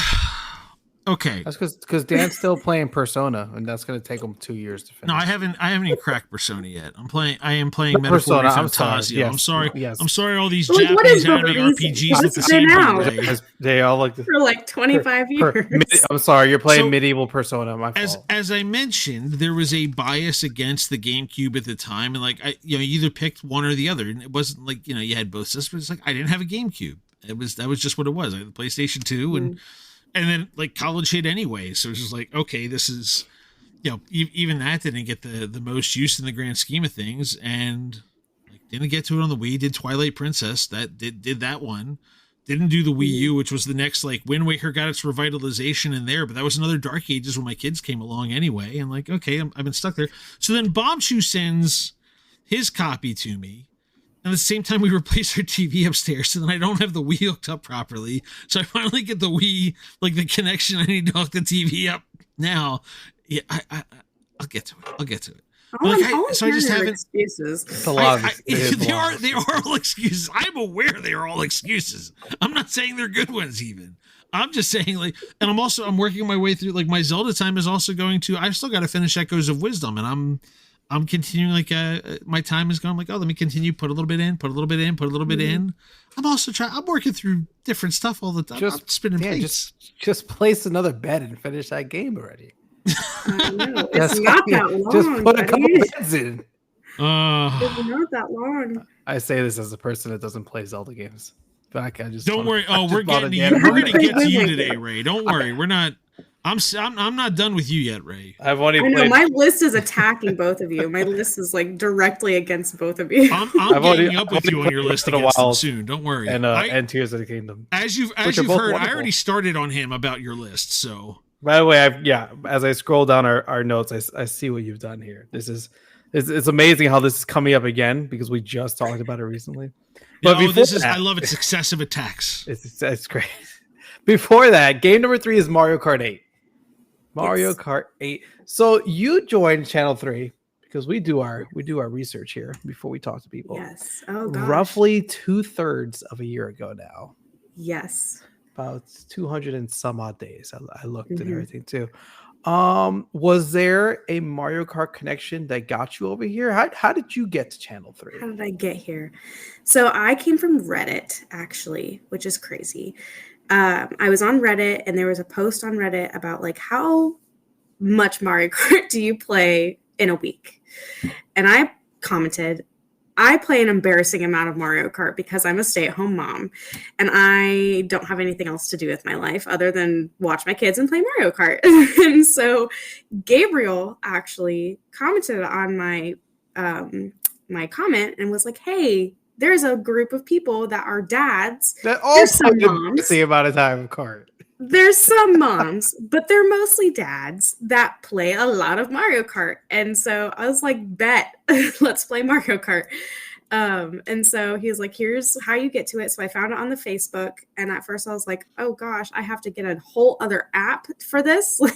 Okay, that's because Dan's still playing Persona, and that's going to take him 2 years to finish. No, I haven't even cracked Persona yet. I am playing Metaphor Fantasia. Yes. I'm sorry. Yes. I'm sorry. All these like, Japanese anime RPGs look the same way. They all look for like 25 years. I'm sorry, you're playing medieval Persona. My fault. As I mentioned, there was a bias against the GameCube at the time, and like you either picked one or the other, and it wasn't like you had both systems. It's like, I didn't have a GameCube. That was just what it was. I had the PlayStation 2 and then like college hit anyway. So it's just like, okay, this is, even that didn't get the most use in the grand scheme of things. And like, didn't get to it on the Wii, did Twilight Princess, that did that one. Didn't do the Wii U, which was the next, like, Wind Waker got its revitalization in there, but that was another Dark Ages when my kids came along anyway. And like, okay, I've been stuck there. So then Bombshoe sends his copy to me. And at the same time, we replace our TV upstairs, and then I don't have the Wii hooked up properly. So I finally get the Wii, like the connection I need to hook the TV up now. Yeah, I'll get to it. So I just haven't. Excuses. It's a lot. They are all excuses. I'm aware they are all excuses. I'm not saying they're good ones even. I'm just saying, like, and I'm working my way through, like, my Zelda time is also going to. I've still got to finish Echoes of Wisdom, and I'm continuing, like, my time is going, like, oh, let me continue, put a little bit in, put a little bit in. I'm also I'm working through different stuff all the time. I'm spinning plates. Just place another bet and finish that game already. I know. It's not that long. Just put a couple bets in. It's not that long. I say this as a person that doesn't play Zelda games. But I just don't worry. Oh, we're gonna get to you today, Ray. Don't worry. We're not I'm not done with you yet, Ray. I've only I know played. my list is attacking both of you. My list is like directly against both of you. I'm I've ganging only- up I've with you only on your played list Breath of the against them Wild soon. Don't worry. and Tears of the Kingdom. As you've which are heard, both I wonderful. already started on him about your list. So By the way, as I scroll down our notes, I see what you've done here. It's amazing how this is coming up again because we just talked about it recently. But before I love its excessive attacks. It's great. Before that, game number 3 is Mario Kart 8. Mario Yes. Kart 8. So you joined Channel 3 because we do our research here before we talk to people. Yes. Oh gosh. Roughly 2/3 of a year ago now. Yes. About 200 and some odd days. I looked and Mhm. everything too. Was there a Mario Kart connection that got you over here? How did you get to Channel 3? How did I get here? So I came from Reddit, actually, which is crazy. I was on Reddit, and there was a post on Reddit about like how much Mario Kart do you play in a week? And I commented, I play an embarrassing amount of Mario Kart because I'm a stay-at-home mom, and I don't have anything else to do with my life other than watch my kids and play Mario Kart. And so Gabriel actually commented on my my comment and was like, "Hey, there's a group of people that are dads. That all There's some played moms. the amount of time of Kart. There's some moms, but they're mostly dads that play a lot of Mario Kart." And so I was like, bet, let's play Mario Kart. And so he was like, here's how you get to it. So I found it on the Facebook. And at first I was like, oh gosh, I have to get a whole other app for this. But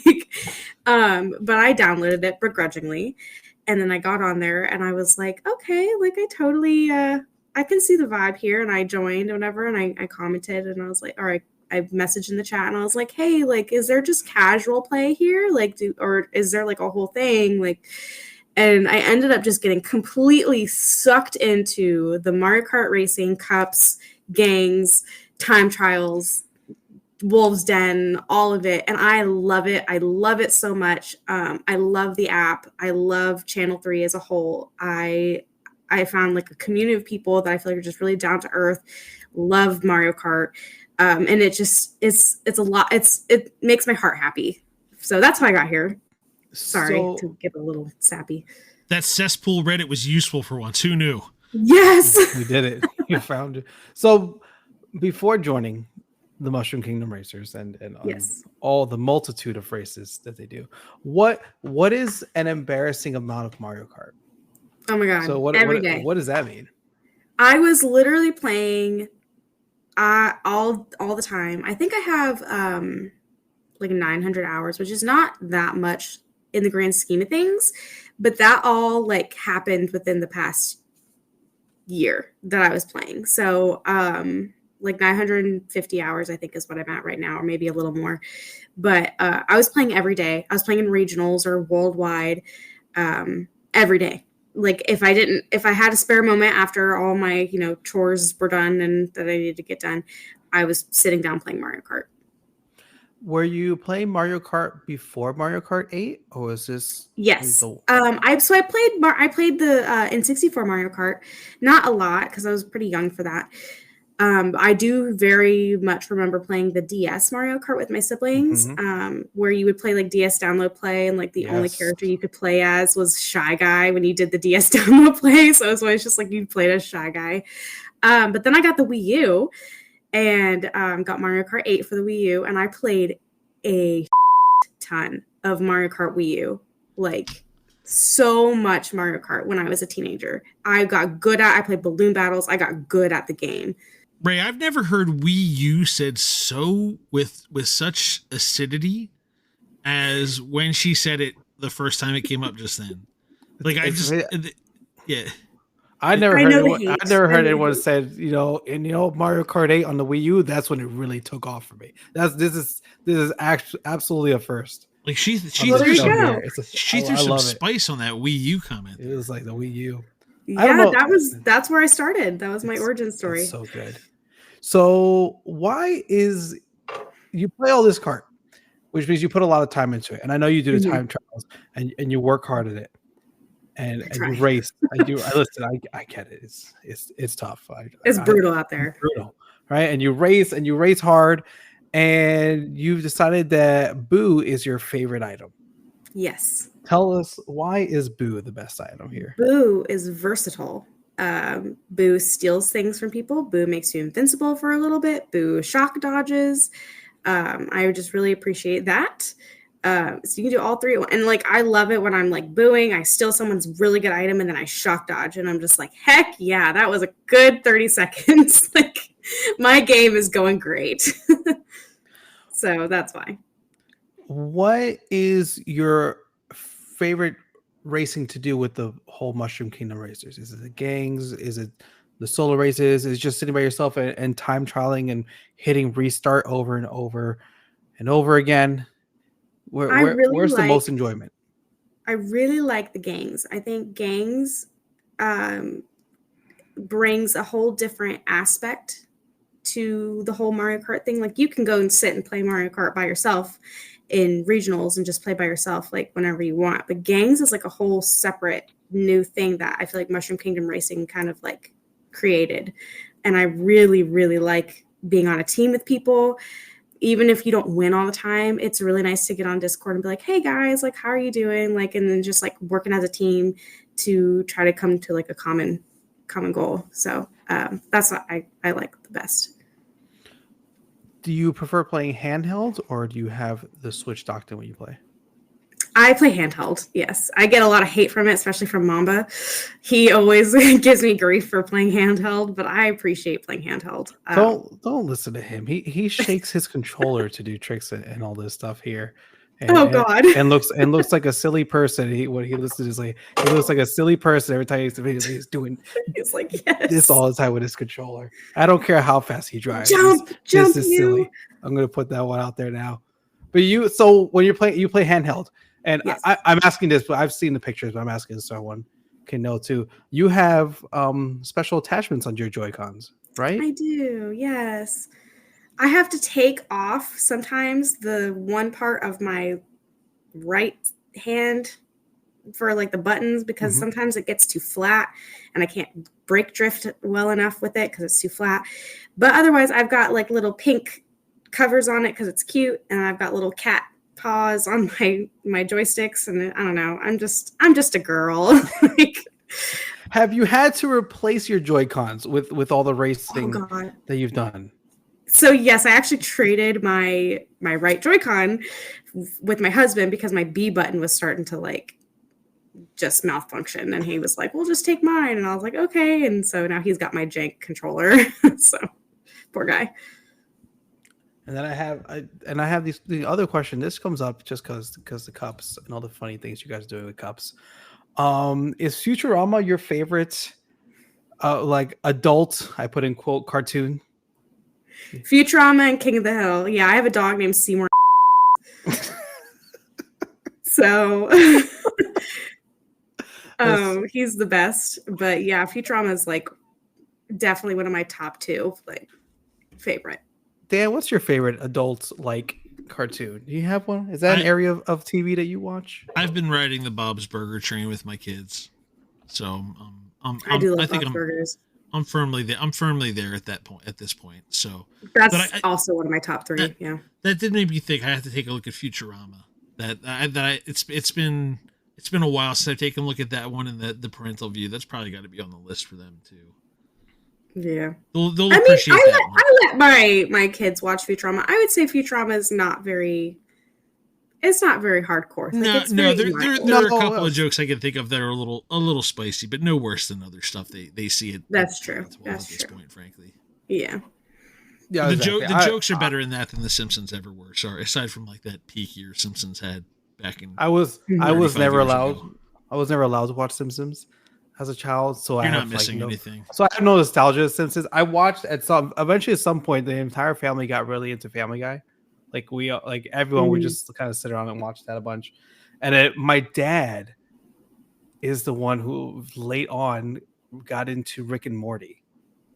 I downloaded it begrudgingly. And then I got on there and I was like, okay, like I totally, I can see the vibe here. And I joined or whatever. And I commented and I was like, all right. I messaged in the chat and I was like, hey, like, is there just casual play here? Like, or is there like a whole thing? Like, and I ended up just getting completely sucked into the Mario Kart Racing Cups, gangs, time trials, Wolves Den, all of it. And I love it. I love it so much. I love the app. I love Channel 3 as a whole. I found like a community of people that I feel like are just really down to earth, love Mario Kart. And it just it's a lot. It makes my heart happy. So that's how I got here. Sorry to get a little sappy. That cesspool Reddit was useful for once. Who knew? Yes. We did it. You found it. So before joining the Mushroom Kingdom Racers and Yes. all the multitude of races that they do, what is an embarrassing amount of Mario Kart? Oh my god. So Every day. what does that mean? I was literally playing all the time. I think I have like 900 hours, which is not that much in the grand scheme of things, but that all like happened within the past year that I was playing. So like 950 hours I think is what I'm at right now, or maybe a little more. But I was playing every day. I was playing in regionals or worldwide every day. Like if I had a spare moment after all my, chores were done and that I needed to get done, I was sitting down playing Mario Kart. Were you playing Mario Kart before Mario Kart 8, or was this? Yes. I played the N64 Mario Kart, not a lot because I was pretty young for that. I do very much remember playing the DS Mario Kart with my siblings, where you would play like DS download play, and like the only character you could play as was Shy Guy when you did the DS download play. So it was always just like you played as Shy Guy. But then I got the Wii U and got Mario Kart 8 for the Wii U, and I played a ton of Mario Kart Wii U, like so much Mario Kart when I was a teenager. I played balloon battles. I got good at the game. Ray, I've never heard Wii U said so with such acidity as when she said it the first time it came up just then. Like yeah. I never heard anyone said, Mario Kart 8 on the Wii U, that's when it really took off for me. This is actually absolutely a first. Like she there you go. She threw some spice on that Wii U comment. It was like the Wii U. Yeah, that's where I started. That was my origin story. So good. So why is you play all this kart, which means you put a lot of time into it, and I know you do the time trials and you work hard at it, and you race. I get it. It's tough. It's brutal out there. Brutal, right? And you race hard, and you've decided that Boo is your favorite item. Yes. Tell us, why is Boo the best item here? Boo is versatile. Boo steals things from people. Boo makes you invincible for a little bit. Boo shock dodges. I just really appreciate that. So you can do all three. And like, I love it when I'm like booing, I steal someone's really good item and then I shock dodge. And I'm just like, heck yeah, that was a good 30 seconds. Like, my game is going great. So that's why. What is your favorite racing to do with the whole Mushroom Kingdom racers? Is it the gangs? Is it the solo races? Is it just sitting by yourself and time trialing and hitting restart over and over and over again? Where's the most enjoyment? I really like the gangs. I think gangs brings a whole different aspect to the whole Mario Kart thing. Like, you can go and sit and play Mario Kart by yourself in regionals and just play by yourself like whenever you want. But gangs is like a whole separate new thing that I feel like Mushroom Kingdom Racing kind of like created. And I really, really like being on a team with people. Even if you don't win all the time, it's really nice to get on Discord and be like, hey guys, like, how are you doing? Like, and then just like working as a team to try to come to like a common goal. So that's what I like the best. Do you prefer playing handheld, or do you have the Switch docked in when you play? I play handheld, yes. I get a lot of hate from it, especially from Mamba. He always gives me grief for playing handheld, but I appreciate playing handheld. Don't listen to him. He shakes his controller to do tricks and all this stuff here. God! And looks like a silly person. What he listens is like, he looks like a silly person every time he's doing. He's like, yes, this all the time with his controller. I don't care how fast he drives. Jump, this is silly. I'm gonna put that one out there now. But so when you play handheld, and yes. I'm asking this, but I've seen the pictures, but I'm asking so everyone can know too. You have special attachments on your Joy-Cons, right? I do, yes. I have to take off sometimes the one part of my right hand for like the buttons, because sometimes it gets too flat and I can't brake drift well enough with it because it's too flat. But otherwise, I've got like little pink covers on it because it's cute, and I've got little cat paws on my joysticks, and I don't know. I'm just a girl. Like, have you had to replace your Joy-Cons with all the racing that you've done? So yes, I actually traded my right Joy-Con with my husband because my B button was starting to like just malfunction, and he was like, "Well, just take mine," and I was like, "Okay." And so now he's got my jank controller. So poor guy. And then I have the other question. This comes up just because the cups and all the funny things you guys are doing with cups. Is Futurama your favorite like adult, I put in quote, cartoon? Futurama and King of the Hill. Yeah, I have a dog named Seymour. So he's the best. But yeah, Futurama is like definitely one of my top two like favorite. Dan, what's your favorite adult like cartoon? Do you have one? Is that an area of TV that you watch? I've been riding the Bob's Burger train with my kids, so I do love Bob's Burgers. I'm firmly there at that point. At this point, so that's also one of my top three. That did make me think I have to take a look at Futurama. It's been a while since I've taken a look at that one, and the parental view. That's probably got to be on the list for them too. Yeah, they'll appreciate that. I let my kids watch Futurama. I would say Futurama is not very. It's not very hardcore. Like, there are a couple of jokes I can think of that are a little spicy, but no worse than other stuff they see it. That's true. At this point, frankly. Yeah. Yeah. The jokes are better in that than the Simpsons ever were. Sorry, aside from like that peak year Simpsons had back in. I was never allowed. I was never allowed to watch Simpsons as a child, so you're not missing anything. So I have no nostalgia of Simpsons. I watched at some point the entire family got really into Family Guy. Like everyone would just kind of sit around and watch that a bunch. And my dad is the one who late on got into Rick and Morty.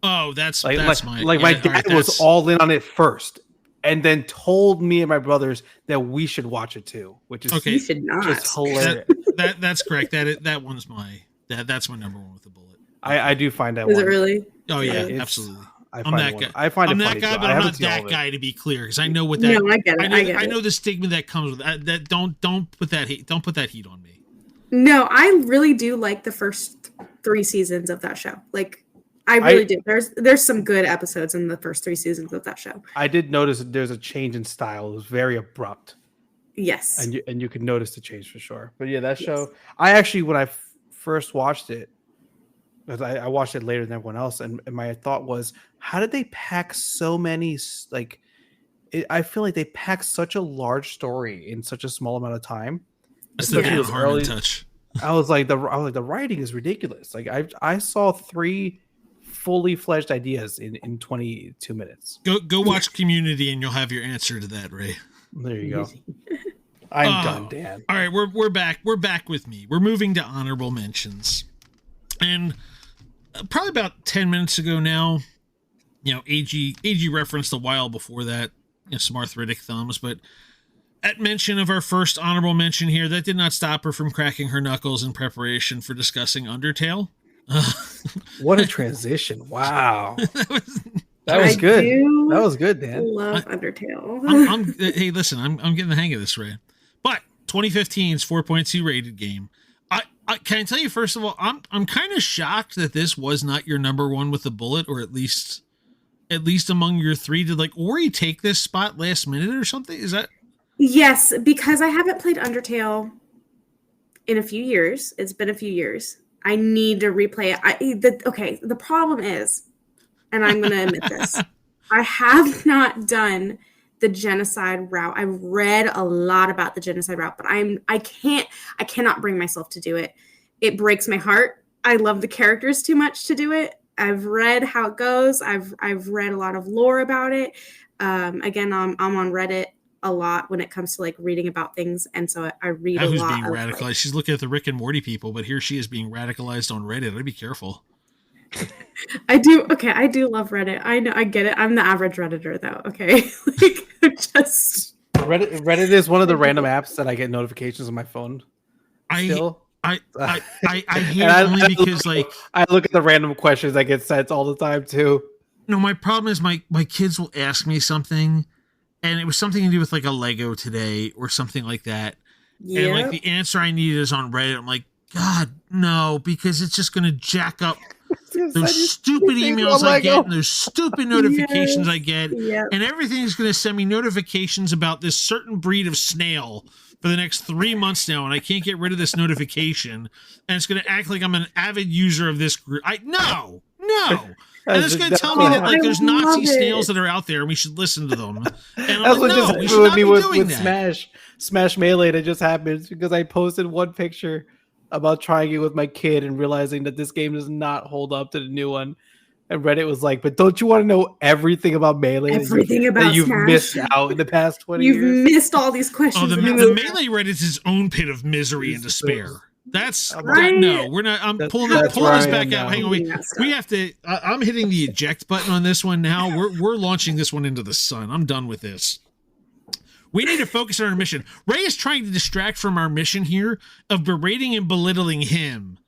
Oh, that's my dad was all in on it first, and then told me and my brothers that we should watch it too, which is okay. You should not. Just hilarious. That's correct. That one's that's my number one with the bullet. I do find that. Is it really? Oh yeah, absolutely. I'm that guy. I find I'm it that funny. guy, too. but I I'm haven't not seen all that of it. guy to be clear, because I know what that. No, I get it. I know the stigma that comes with that. That don't put that heat. Don't put that heat on me. No, I really do like the first 3 seasons of that show. Like, I really do. There's some good episodes in the first 3 seasons of that show. I did notice that there's a change in style. It was very abrupt, Yes. and you could notice the change for sure. But yeah, that show. I actually, when I first watched it, because I watched it later than everyone else, and my thought was, how did they pack so many like? I feel like they packed such a large story in such a small amount of time. That's the Especially Dan those Harmon early- touch. I was like the writing is ridiculous. Like I saw 3 fully fledged ideas in 22 minutes. Go watch Community, and you'll have your answer to that, Ray. There you go. I'm done, Dan. All right, we're back. We're back with me. We're moving to honorable mentions, and probably about 10 minutes ago now, AG referenced a while before that, some arthritic thumbs, but at mention of our first honorable mention here, that did not stop her from cracking her knuckles in preparation for discussing Undertale. What a transition! Wow, that I was good. do That was good, Dan. love Undertale. Hey, listen, I'm getting the hang of this, Ray. But 2015's 4.2 rated game. I can I tell you, first of all, I'm kind of shocked that this was not your number one with a bullet, or at least among your 3. Did like Ori take this spot last minute or something? Is that? Yes, because I haven't played Undertale in a few years. It's been a few years. I need to replay it. The problem is, and I'm going to admit this, I have not done the genocide route. I've read a lot about the genocide route, but I cannot bring myself to do it. It breaks my heart. I love the characters too much to do it. I've read how it goes. I've read a lot of lore about it. Again, I'm on Reddit a lot when it comes to like reading about things, and so I read a lot. Who's being radicalized? She's looking at the Rick and Morty people, but here she is being radicalized on Reddit. I'd be careful. I do love Reddit. I know, I get it. I'm the average Redditor though. Okay, like just Reddit is one of the random apps that I get notifications on my phone. I hate And it only because I look at the random questions I get sent all the time too. No, my problem is my kids will ask me something, and it was something to do with like a Lego today or something like that. yeah. And like the answer I needed is on Reddit. I'm like, God, no, because it's just gonna jack up those stupid emails I get and those stupid notifications I get, Yep. and everything's gonna send me notifications about this certain breed of snail for the next 3 months now, and I can't get rid of this notification, and it's going to act like I'm an avid user of this group. No. And it's going to tell me that like there's Nazi snails that are out there and we should listen to them. And I'm That's like, what no, just we happened should with not me be with doing that. Smash Melee. That just happened because I posted one picture about trying it with my kid and realizing that this game does not hold up to the new one. And Reddit was like, but don't you want to know everything about Melee? Everything about that you've Smash. missed out in the past 20 You've years? missed all these questions. Oh, the about Melee Reddit is its own pit of misery and despair. That's Right. no, we're not. I'm pulling that's pulling where this I back am out. now. Hang on, we have to. I'm hitting the eject button on this one now. We're launching this one into the sun. I'm done with this. We need to focus on our mission. Ray is trying to distract from our mission here of berating and belittling him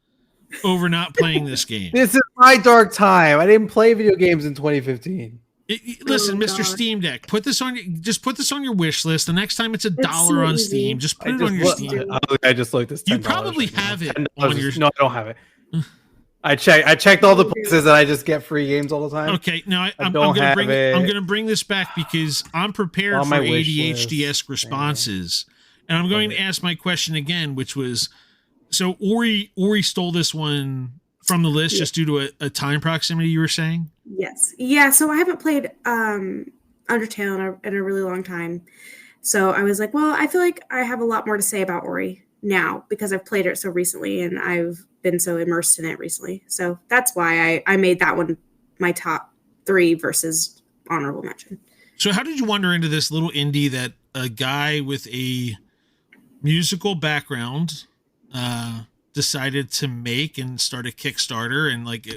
over not playing this game. This is my dark time. I didn't play video games in 2015. Listen, Mr. God. Steam Deck, put this on your wish list. The next time it's $1 so on easy. Steam, just put it on your Steam. I just looked at $10 You probably right now. have it $10 on your. No, I don't have it. I checked all the places that I just get free games all the time. Okay, now I'm don't gonna have bring it. I'm gonna bring this back because I'm prepared On for my wish ADHD-esque responses, and I'm going to ask my question again, which was, so Ori stole this one from the list just due to a time proximity. You were saying? Yes. Yeah, so I haven't played Undertale in a really long time. So I was like, well, I feel like I have a lot more to say about Ori now because I've played it so recently and I've been so immersed in it recently. So that's why I made that one my top 3 versus honorable mention. So how did you wander into this little indie that a guy with a musical background decided to make and start a Kickstarter, and like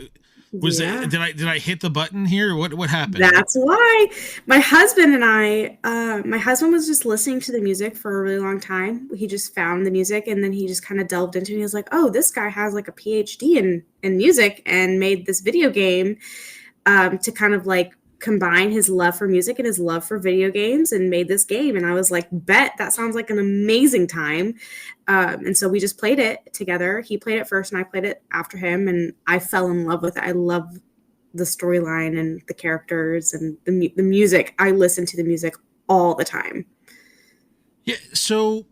was that did I hit the button here? What happened? That's why my husband and I my husband was just listening to the music for a really long time. He just found the music and then he just kind of delved into it. He was like, oh, this guy has like a PhD in music and made this video game. to kind of like combine his love for music and his love for video games and made this game. And I was like, bet that sounds like an amazing time. And so we just played it together. He played it first and I played it after him, and I fell in love with it. I love the storyline and the characters and the music. I listen to the music all the time. Yeah. So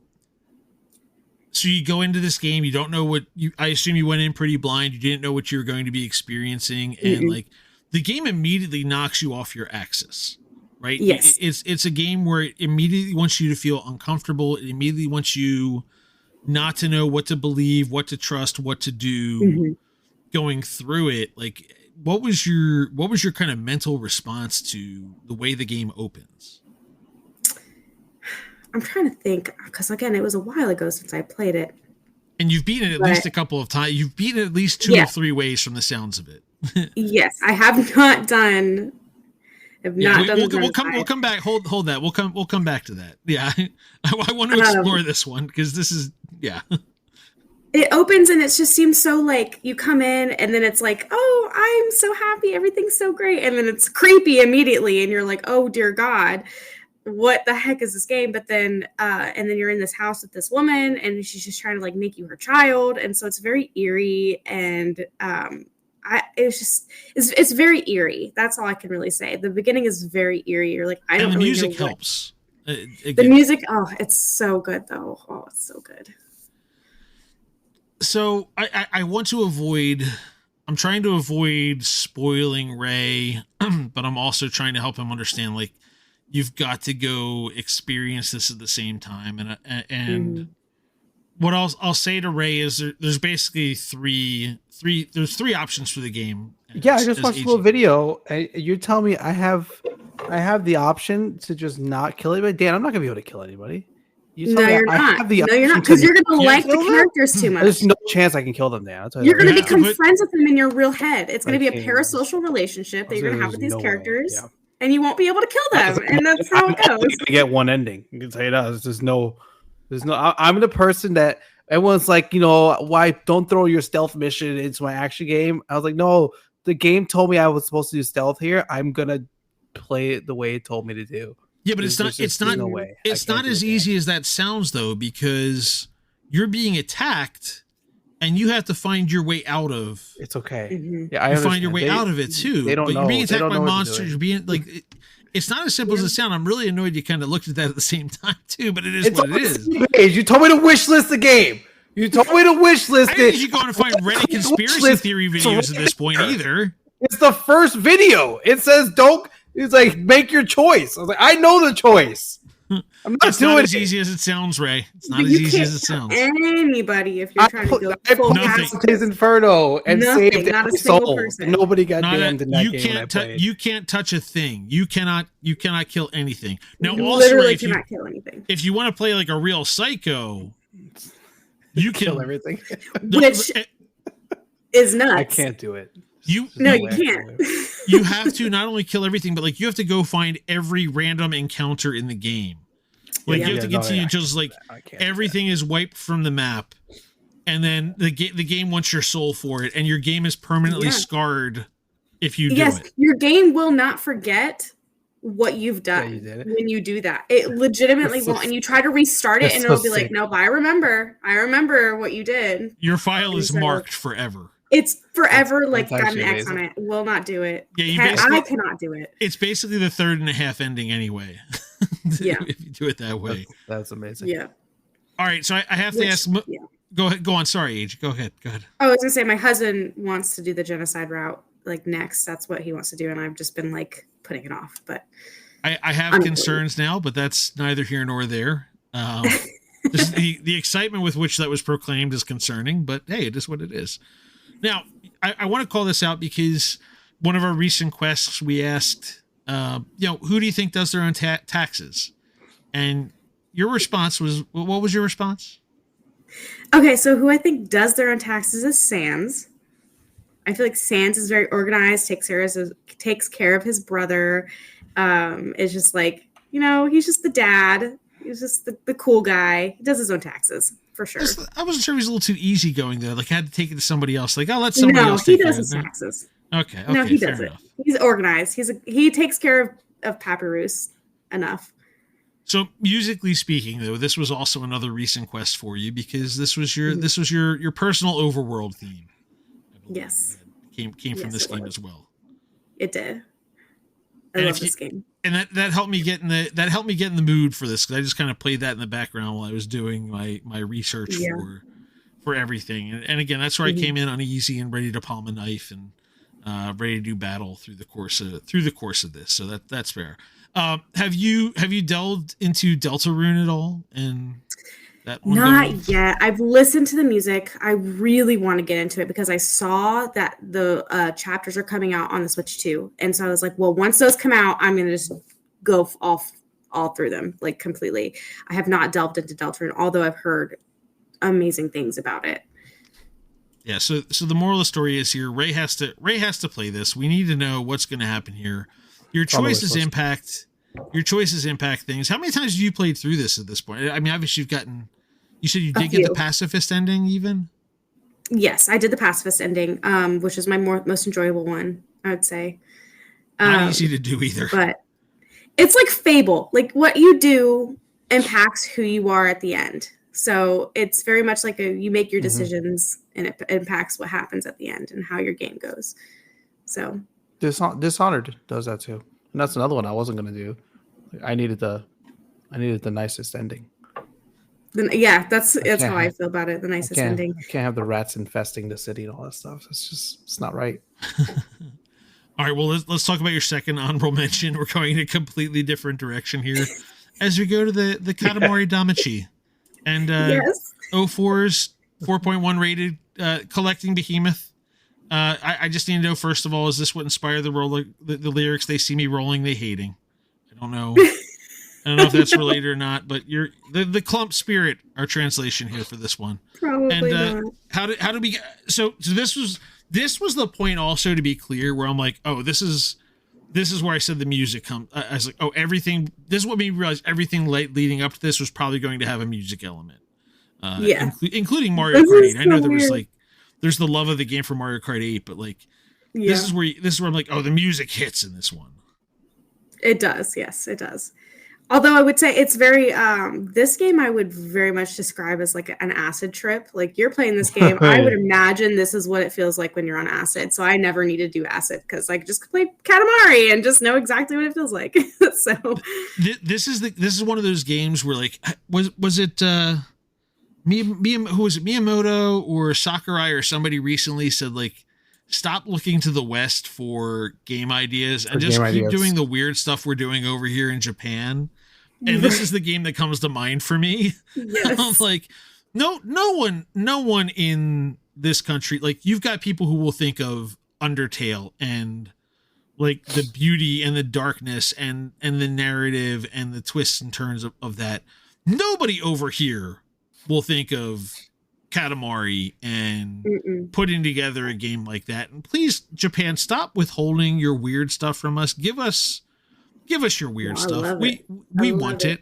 you go into this game, you don't know I assume you went in pretty blind. You didn't know what you were going to be experiencing. And like the game immediately knocks you off your axis, right? Yes. It's a game where it immediately wants you to feel uncomfortable. It immediately wants you not to know what to believe, what to trust, what to do going through it. Like, what was your kind of mental response to the way the game opens? I'm trying to think, because again, it was a while ago since I played it. And you've beaten it at least a couple of times. You've beaten it at least 2 or 3 ways from the sounds of it. Yes, I have not done. We'll come back. Hold that. We'll come back to that. Yeah, I want to explore this one because this is It opens and it just seems so like you come in and then it's like, oh, I'm so happy, everything's so great, and then it's creepy immediately, and you're like, oh dear God, what the heck is this game? But then and then you're in this house with this woman and she's just trying to like make you her child, and so it's very eerie, and it's very eerie. That's all I can really say. The beginning is very eerie. You're like, I don't and the really music know helps. The music, oh, it's so good though. Oh, it's so good. So I want to avoid. I'm trying to avoid spoiling Ray, but I'm also trying to help him understand. Like, you've got to go experience this at the same time, and what I'll say to Ray is there's basically three options for the game. Yeah, I just watched a little video. You tell me I have the option to just not kill anybody. Dan, I'm not gonna be able to kill anybody. No, you're not. No, you're not, because you're gonna like the characters too much. There's no chance I can kill them, Dan. You're gonna become friends with them in your real head. It's gonna be a parasocial relationship that you're gonna have with these characters, and you won't be able to kill them. And that's how it goes. You're gonna get one ending. You can tell you that. There's no. I'm the person that everyone's like, why don't throw your stealth mission into my action game? I was like, no, the game told me I was supposed to do stealth here. I'm gonna play it the way it told me to do. Yeah, but it's not as easy as that sounds, though, because you're being attacked and you have to find your way out of. It's okay. Mm-hmm. Yeah, I find your way out of it too. They don't know. You're being attacked by monsters. You're being like, it's not as simple as it sounds. I'm really annoyed you kind of looked at that at the same time too, but it's what it is. You told me to wish list the game. You told me to wish list it. I didn't you go and find Reddit conspiracy theory videos at this point either. It's the first video. It says don't. It's like, make your choice. I was like, I know the choice. I'm not doing it as easy as it sounds, Ray. It's not as easy as it sounds. Anybody, if you're trying to go full Dante's Inferno and saved every soul. Person. Nobody got damned in that game. You can't touch a thing. You cannot kill anything. Now, you also, literally Ray, cannot kill anything. If you want to play like a real psycho, you can kill everything, which is nuts. I can't do it. You can't. You have to not only kill everything, but like you have to go find every random encounter in the game. Like you have to continue until like everything is wiped from the map, and then the game wants your soul for it, and your game is permanently scarred if you do it. Your game will not forget what you've done when you do that. It legitimately won't, and you try to restart it, and it'll be like, "Nope, I remember what you did." Your file is marked forever. It's forever got an X on it. Will not do it. Yeah, I cannot do it. It's basically the 3.5 ending anyway. Yeah. If you do it that way. That's amazing. Yeah. All right, so I have to ask. Yeah. Go ahead. Go on. Sorry, Agee. Go ahead. I was gonna say my husband wants to do the genocide route next. That's what he wants to do, and I've just been putting it off. But I have concerns now, but that's neither here nor there. The excitement with which that was proclaimed is concerning, but hey, it is what it is. Now, I want to call this out because one of our recent quests, we asked, who do you think does their own taxes? And your response was, what was your response? Okay, so who I think does their own taxes is Sans. I feel like Sans is very organized, takes care of his brother. Is just he's just the dad. He's just the cool guy. He does his own taxes. For sure. I wasn't sure he was a little too easygoing though. Like I had to take it to somebody else. Like, let somebody else take he does his taxes. Okay. No, he Fair does it. enough. He's organized. He takes care of Papyrus enough. So musically speaking, though, this was also another recent quest for you because this was your personal overworld theme. I believe. Yes. Came from this game as well. It did. I love this game. And that helped me get in the mood for this, because I just kind of played that in the background while I was doing my research for everything. And again, that's where I came in uneasy and ready to palm a knife and ready to do battle through the course of this. So that's fair. Have you delved into Deltarune at all? And that one Not yet. I've listened to the music. I really want to get into it because I saw that the chapters are coming out on the Switch too, and so I was like, well, once those come out, I'm gonna just go all through them like completely. I have not delved into Deltarune, although I've heard amazing things about it. Yeah. So the moral of the story is here: Ray has to play this. We need to know what's going to happen here. Your choices impact things. How many times have you played through this at this point? I mean, obviously you said you did get the pacifist ending even? Yes, I did the pacifist ending, which is my most enjoyable one, I would say. Not easy to do either. But it's like Fable. Like what you do impacts who you are at the end. So it's very much like you make your decisions and it impacts what happens at the end and how your game goes. So Dishonored does that too, and that's another one I wasn't gonna do. I needed the nicest ending. Then yeah, that's how I feel about it. The nicest ending. I can't have the rats infesting the city and all that stuff. It's not right. All right, well let's talk about your second honorable mention. We're going in a completely different direction here as we go to the Katamari Damacy and 04's 4.1 rated collecting behemoth. I just need to know, first of all, is this what inspired the lyrics? They see me rolling, they hating. I don't know. I don't know if that's related or not, but you're the clump spirit, our translation here for this one. Probably and not. How did we so this was the point also, to be clear, where I'm like, oh, this is where I said the music comes. I was like, oh, everything. This is what made me realize everything leading up to this was probably going to have a music element. Including Mario Kart 8. I know there's the love of the game for Mario Kart 8, but like this is where I'm like, oh, the music hits in this one. It does, yes, it does. Although I would say it's very this game I would very much describe as like an acid trip. Like you're playing this game, I would imagine this is what it feels like when you're on acid. So I never need to do acid because I could just play Katamari and just know exactly what it feels like. So this is one of those games where like was it who was it, Miyamoto or Sakurai or somebody recently said like, stop looking to the West for game ideas and just keep doing the weird stuff we're doing over here in Japan. And this is the game that comes to mind for me. Yes. I'm like, no one in this country, like you've got people who will think of Undertale and like the beauty and the darkness and the narrative and the twists and turns of that. Nobody over here will think of Katamari and putting together a game like that. And please, Japan, stop withholding your weird stuff from us. Give us your weird stuff. We want it.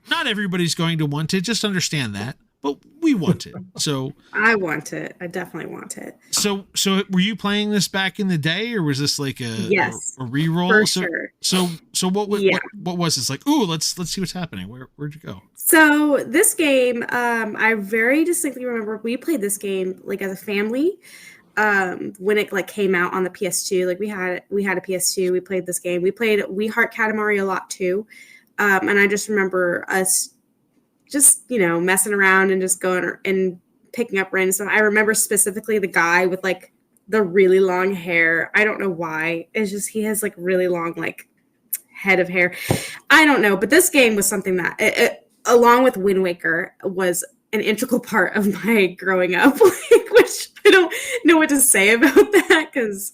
Not everybody's going to want it. Just understand that. But we want it. So I want it. I definitely want it. So were you playing this back in the day, or was this like a reroll? For sure. So what was this like? Ooh, let's see what's happening. Where'd you go? So this game, I very distinctly remember we played this game like as a family. When it like came out on the PS2, like we had a PS2. We played this game. We Heart Katamari a lot too. And I just remember us just, messing around and just going and picking up random stuff. I remember specifically the guy with like the really long hair. I don't know why. It's just he has like really long like head of hair. I don't know, but this game was something that it, along with Wind Waker, was an integral part of my growing up, which I don't know what to say about that because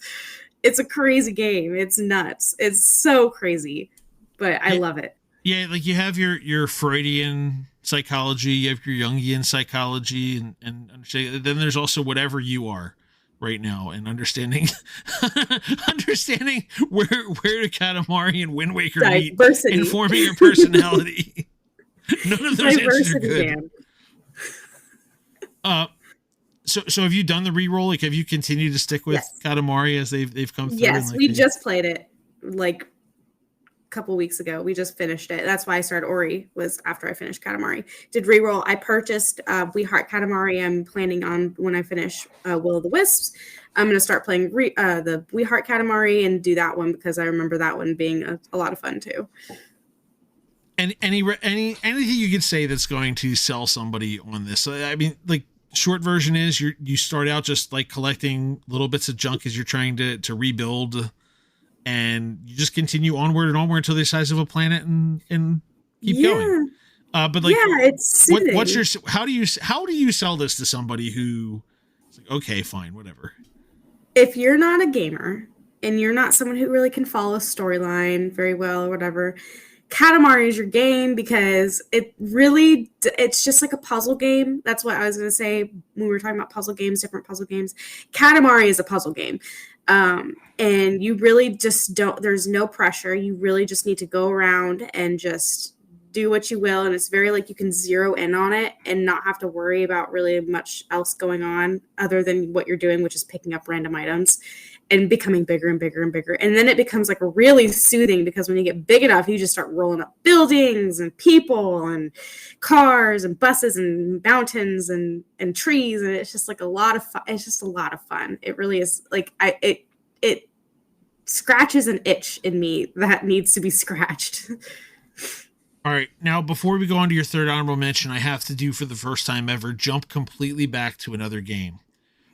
it's a crazy game. It's nuts. It's so crazy, but I love it. Yeah, like you have your Freudian psychology, you have your Jungian psychology, and then there's also whatever you are right now, and understanding where Katamari and Wind Waker meet, informing your personality. None of those answers are good. So have you done the re-roll? Like, have you continued to stick with Yes. Katamari as they've come through? Yes, and, like, we just played it like a couple weeks ago. We just finished it. That's why I started Ori, was after I finished Katamari. Did reroll. I purchased We Heart Katamari. I'm planning on, when I finish Will of the Wisps, I'm going to start playing the We Heart Katamari and do that one because I remember that one being a lot of fun too. And anything you could say that's going to sell somebody on this? I mean, like, short version is you start out just like collecting little bits of junk as you're trying to rebuild, and you just continue onward and onward until the size of a planet and keep going. But like, it's soothing. what's your how do you sell this to somebody who is like, okay, fine, whatever? If you're not a gamer and you're not someone who really can follow a storyline very well or whatever, Katamari is your game because it's just like a puzzle game. That's what I was going to say when we were talking about puzzle games, different puzzle games. Katamari is a puzzle game. And you really just there's no pressure. You really just need to go around and just do what you will. And it's very like you can zero in on it and not have to worry about really much else going on other than what you're doing, which is picking up random items and becoming bigger and bigger and bigger. And then it becomes like really soothing because when you get big enough, you just start rolling up buildings and people and cars and buses and mountains and trees. And it's just like a lot of fun. It's just a lot of fun. It really is. Like it scratches an itch in me that needs to be scratched. All right. Now, before we go on to your third honorable mention, I have to do, for the first time ever, jump completely back to another game.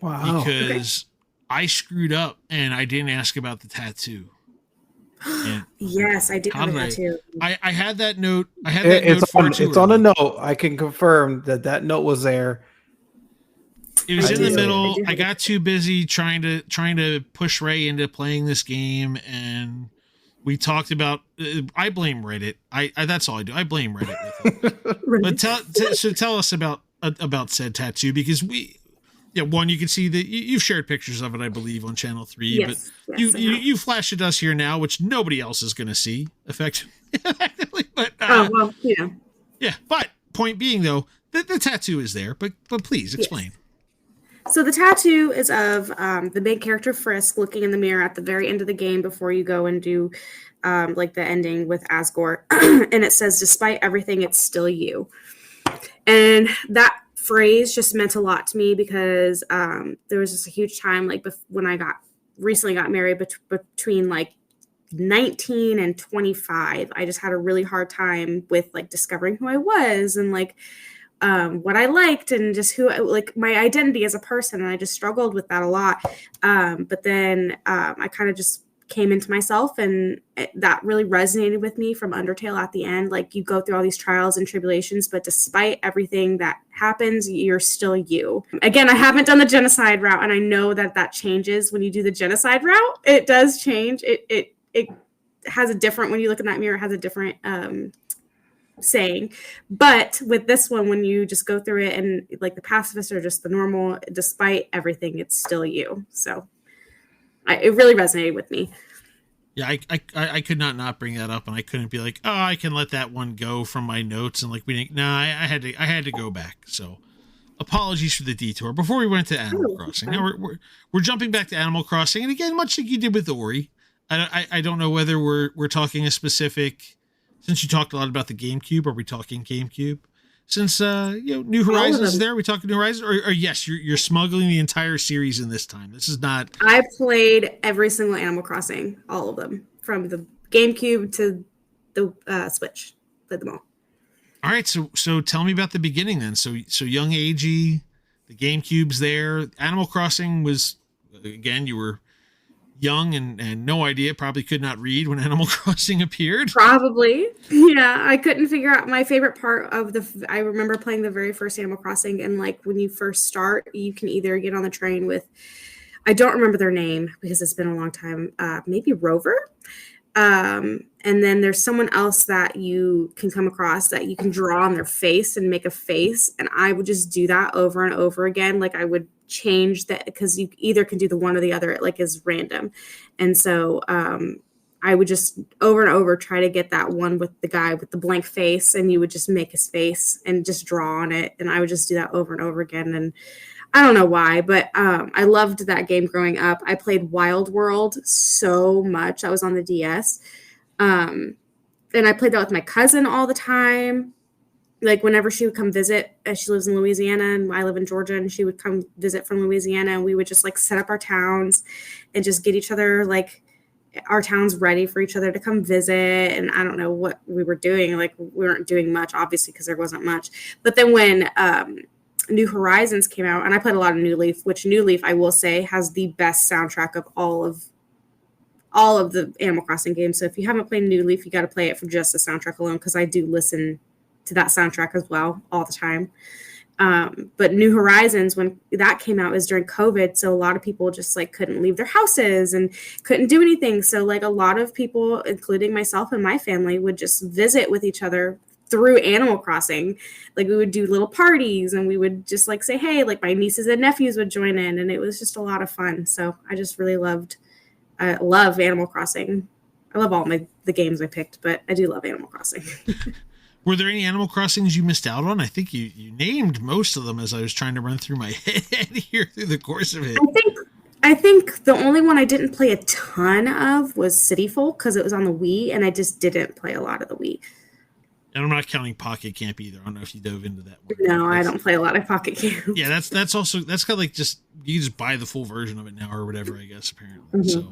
Wow. Because I screwed up and I didn't ask about the tattoo. Yes, I do have a tattoo. I had that note. I had that note it's on a note. I can confirm that note was there. It was in the middle. I got too busy trying to push Ray into playing this game, and we talked about. I blame Reddit. I that's all I do. I blame Reddit with it. But tell us about said tattoo, because one, you can see that you've shared pictures of it, I believe, on Channel 3. Yes, but you flashed at us here now, which nobody else is going to see effectively. But yeah. But point being, though, the tattoo is there. But please explain. Yes. So the tattoo is of the main character Frisk looking in the mirror at the very end of the game before you go and do like the ending with Asgore, and it says, "Despite everything, it's still you." And that phrase just meant a lot to me because there was just a huge time like when I recently got married between like 19 and 25. I just had a really hard time with like discovering who I was and like what I liked and just like my identity as a person. And I just struggled with that a lot. But then I kind of just came into myself, and that really resonated with me from Undertale at the end. Like, you go through all these trials and tribulations, but despite everything that happens, you're still you. Again, I haven't done the genocide route, and I know that changes when you do the genocide route. It does change. It has a different, when you look in that mirror, it has a different saying. But with this one, when you just go through it, and like the pacifists are just the normal, despite everything, it's still you. So it really resonated with me. Yeah, I could not bring that up, and I couldn't be like, oh, I can let that one go from my notes, and like I had to go back. So apologies for the detour. Before we went to Animal Crossing, now we're jumping back to Animal Crossing, and again, much like you did with Ori, I don't know whether we're talking a specific, since you talked a lot about the GameCube. Are we talking GameCube? Since New Horizons is there, we talking New Horizons, or yes, you're smuggling the entire series in this time. This is not. I played every single Animal Crossing, all of them, from the GameCube to the Switch. Played them all. All right, so tell me about the beginning then. So young agee, the GameCube's there. Animal Crossing was, again, you were young and no idea, probably could not read when Animal Crossing appeared. Probably. Yeah, I couldn't figure out my favorite part of I remember playing the very first Animal Crossing, and like when you first start, you can either get on the train with, I don't remember their name because it's been a long time, maybe Rover. And then there's someone else that you can come across that you can draw on their face and make a face. And I would just do that over and over again. Like, I would change that because you either can do the one or the other. It like is random. And so, I would just over and over try to get that one with the guy with the blank face, and you would just make his face and just draw on it. And I would just do that over and over again. And I don't know why, but I loved that game growing up. I played Wild World so much. I was on the DS. And I played that with my cousin all the time. Like whenever she would come visit, she lives in Louisiana and I live in Georgia, and she would come visit from Louisiana, and we would just like set up our towns and just get each other, like our towns ready for each other to come visit. And I don't know what we were doing. Like we weren't doing much, obviously, because there wasn't much. But then when New Horizons came out, and I played a lot of New Leaf, which New Leaf, I will say, has the best soundtrack of all of the Animal Crossing games. So if you haven't played New Leaf, you got to play it for just the soundtrack alone, because I do listen to that soundtrack as well all the time. But New Horizons, when that came out, was during COVID, so a lot of people just like couldn't leave their houses and couldn't do anything. So like a lot of people, including myself and my family, would just visit with each other through Animal Crossing. Like we would do little parties, and we would just like say, hey, like my nieces and nephews would join in, and it was just a lot of fun. So I just really love Animal Crossing. I love all the games I picked, but I do love Animal Crossing. Were there any Animal Crossings you missed out on? I think you named most of them as I was trying to run through my head here through the course of it. I think the only one I didn't play a ton of was City Folk, because it was on the Wii, and I just didn't play a lot of the Wii. And I'm not counting Pocket Camp either. I don't know if you dove into that one. No, I don't play a lot of Pocket Camp. Yeah, that's kind of like just you just buy the full version of it now or whatever, I guess, apparently. Mm-hmm.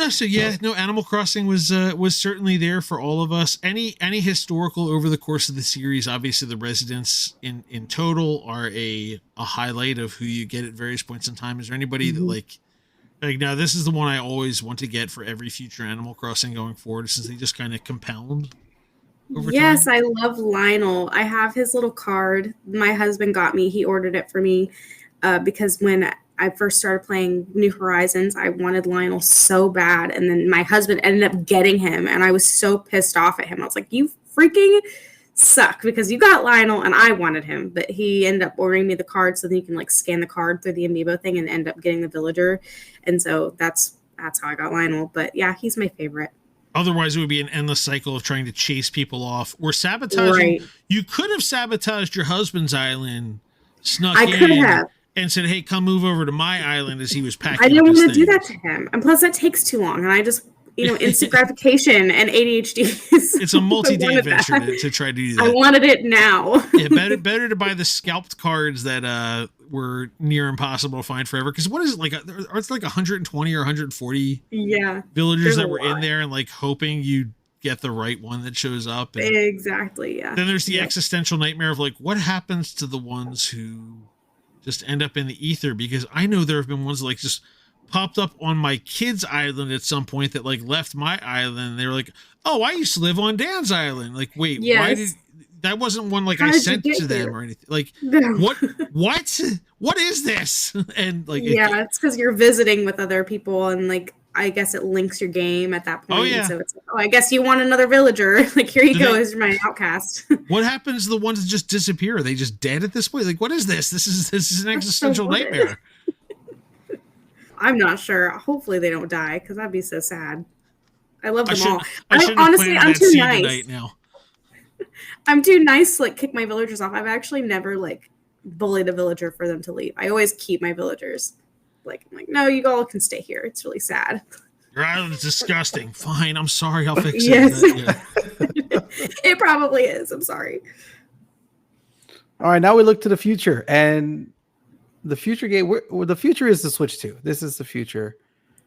So yeah, no, Animal Crossing was certainly there for all of us. Any historical over the course of the series, obviously the residents in total are a highlight of who you get at various points in time. Is there anybody that like now this is the one I always want to get for every future Animal Crossing going forward, since they just kind of compound over yes, time? I love Lionel. I have his little card. My husband got me. He ordered it for me because when I first started playing New Horizons, I wanted Lionel so bad. And then my husband ended up getting him, and I was so pissed off at him. I was like, you freaking suck, because you got Lionel and I wanted him. But he ended up ordering me the card so that you can like scan the card through the amiibo thing and end up getting the villager. And so that's how I got Lionel. But yeah, he's my favorite. Otherwise, it would be an endless cycle of trying to chase people off. We're sabotaging. Right. You could have sabotaged your husband's island, snuck in. I could have. And said, hey, come move over to my island as he was packing. I didn't want to do that to him. And plus, that takes too long. And I just, instant gratification and ADHD. It's a multi-day adventure to try to do that. I wanted it now. Yeah, better to buy the scalped cards that were near impossible to find forever. Because what is it, like? It's like 120 or 140 villagers that were in there, and like hoping you get the right one that shows up. And exactly, yeah. Then there's the existential nightmare of like, what happens to the ones who just end up in the ether? Because I know there have been ones that like just popped up on my kid's island at some point that like left my island. They were like, oh, I used to live on Dan's island. Like, wait, why did that wasn't one like I sent to them or anything? Like, what is this? And like, it's because you're visiting with other people, and like I guess it links your game at that point. Oh, yeah. So it's like, I guess you want another villager. Like, here you go, here's my outcast. What happens to the ones that just disappear? Are they just dead at this point? Like, what is this? This is an existential nightmare. I'm not sure. Hopefully they don't die, because that'd be so sad. I love them all. Honestly, I'm too nice. Now. I'm too nice to like kick my villagers off. I've actually never like bullied a villager for them to leave. I always keep my villagers. Like, I'm like, no, you all can stay here. It's really sad. Your island's disgusting. Fine, I'm sorry. I'll fix it. Yes. It probably is. I'm sorry. All right, now we look to the future, and the future game. The future is the Switch 2. This is the future.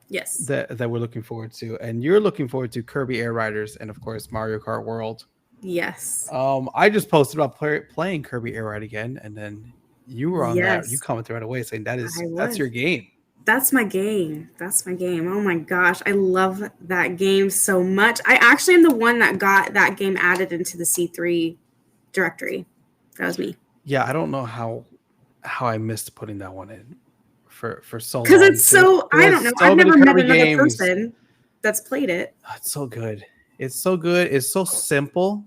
Yes. That we're looking forward to, and you're looking forward to Kirby Air Riders, and of course Mario Kart World. Yes. I just posted about playing Kirby Air Ride again, and then you were on that. You commented right away saying that's your game. That's my game. Oh my gosh. I love that game so much. I actually am the one that got that game added into the C3 directory. That was me. Yeah, I don't know how I missed putting that one in for so long. Because it's so, I don't know. I've never met another person that's played it. Oh, it's so good. It's so good. It's so simple.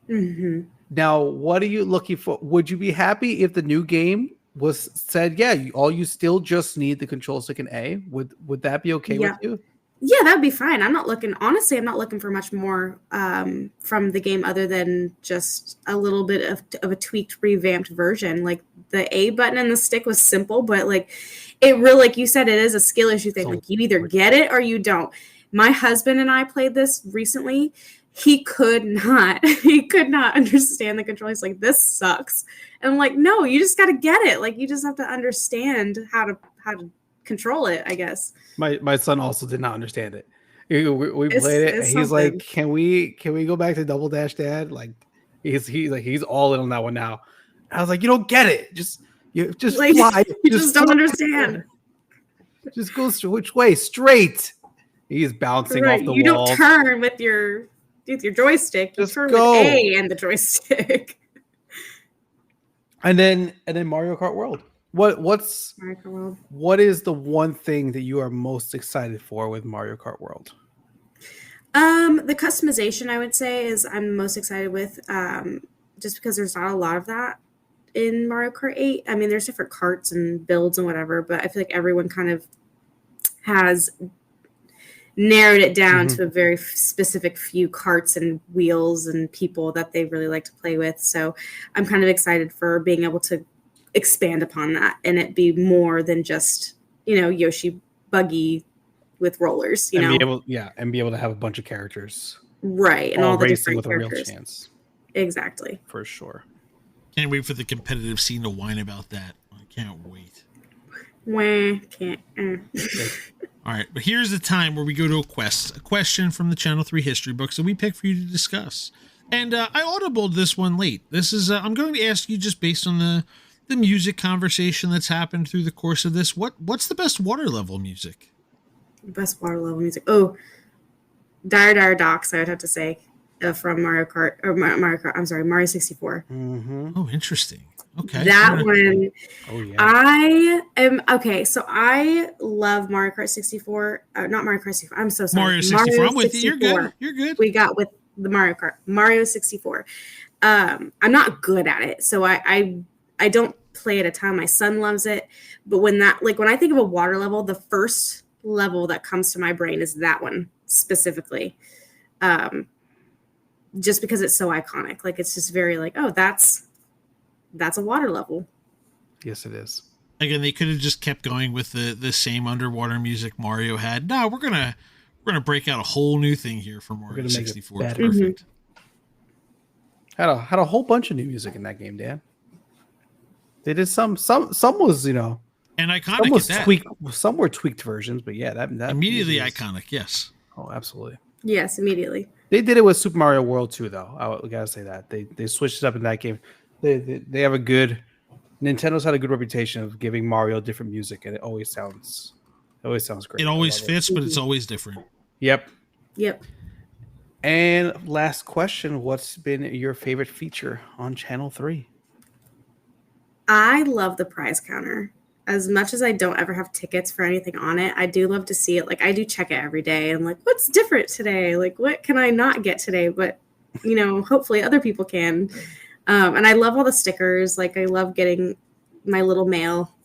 Mm-hmm. Now, what are you looking for? Would you be happy if the new game was said, all you still just need the control stick and A? Would that be okay with you? Yeah, that'd be fine. I'm not looking, honestly, I'm not looking for much more from the game other than just a little bit of a tweaked, revamped version. Like the A button and the stick was simple, but like it really, like you said, it is a skill issue thing. So Like you either get it or you don't. My husband and I played this recently. He could not, he could not understand the control. He's like, this sucks. And I'm like, no, you just got to get it. Like you just have to understand how to control it, I guess. My son also did not understand it. We It's- played it. And it's he's like, something. can we go back to Double Dash, Dad? Like he's all in on that one now. I was like, you don't get it. Just Like, fly. you just don't fly. understand. Just go which way? Straight. He's bouncing Right. off the You walls. don't turn with your joystick. You Just turn go. with A and the joystick. And then Mario Kart World. What's Mario Kart World. what is the one thing that you are most excited for with Mario Kart World? The customization, I would say, is I'm most excited with. Just because there's not a lot of that in Mario Kart 8. I mean, there's different carts and builds and whatever, but I feel like everyone kind of has narrowed it down to a very specific few carts and wheels and people that they really like to play with. So I'm kind of excited for being able to expand upon that and it be more than just, Yoshi buggy with rollers, and be able to have a bunch of characters. Right. And all the racing different with characters. a real chance. Exactly. For sure. Can't wait for the competitive scene to whine about that. I can't wait. Wah, can't. All right, but here's the time where we go to a question from the Channel 3 history books that we pick for you to discuss. And I audibled this one late. This is I'm going to ask you just based on the music conversation that's happened through the course of this. What's the best water level music? Best water level music. Oh, Dire Docks, I would have to say, from Mario Kart, or Mario Kart, I'm sorry, Mario 64. Mm-hmm. Oh, interesting. Okay. That one, Oh yeah. I am, okay, so I love Mario Kart 64. Not Mario Kart 64, I'm so sorry. Mario 64. I'm with you. You're good. You're good. We got with the Mario 64. I'm not good at it, so I don't play it a ton. My son loves it, but when I think of a water level, the first level that comes to my brain is that one specifically. Just because it's so iconic. Like it's just very like, oh, that's a water level. Yes, it is. Again, they could have just kept going with the same underwater music Mario had. No, we're gonna break out a whole new thing here for Mario gonna make it 64. better. Perfect. Had a whole bunch of new music in that game, Dan. They did some was, And some iconic was at that. tweaked, some were tweaked versions, but yeah, that Immediately music is- iconic, yes. Oh, absolutely. Yes, immediately. They did it with Super Mario World too, though. I gotta say that they switched it up in that game. They have a good Nintendo's had a good reputation of giving Mario different music, and it always sounds great. It I always love it. fits, but it's always different. Yep. Yep. And last question: what's been your favorite feature on Channel 3? I love the prize counter. As much as I don't ever have tickets for anything on it, I do love to see it. Like I do check it every day and like, what's different today? Like, what can I not get today? But hopefully other people can. And I love all the stickers. Like I love getting my little mail.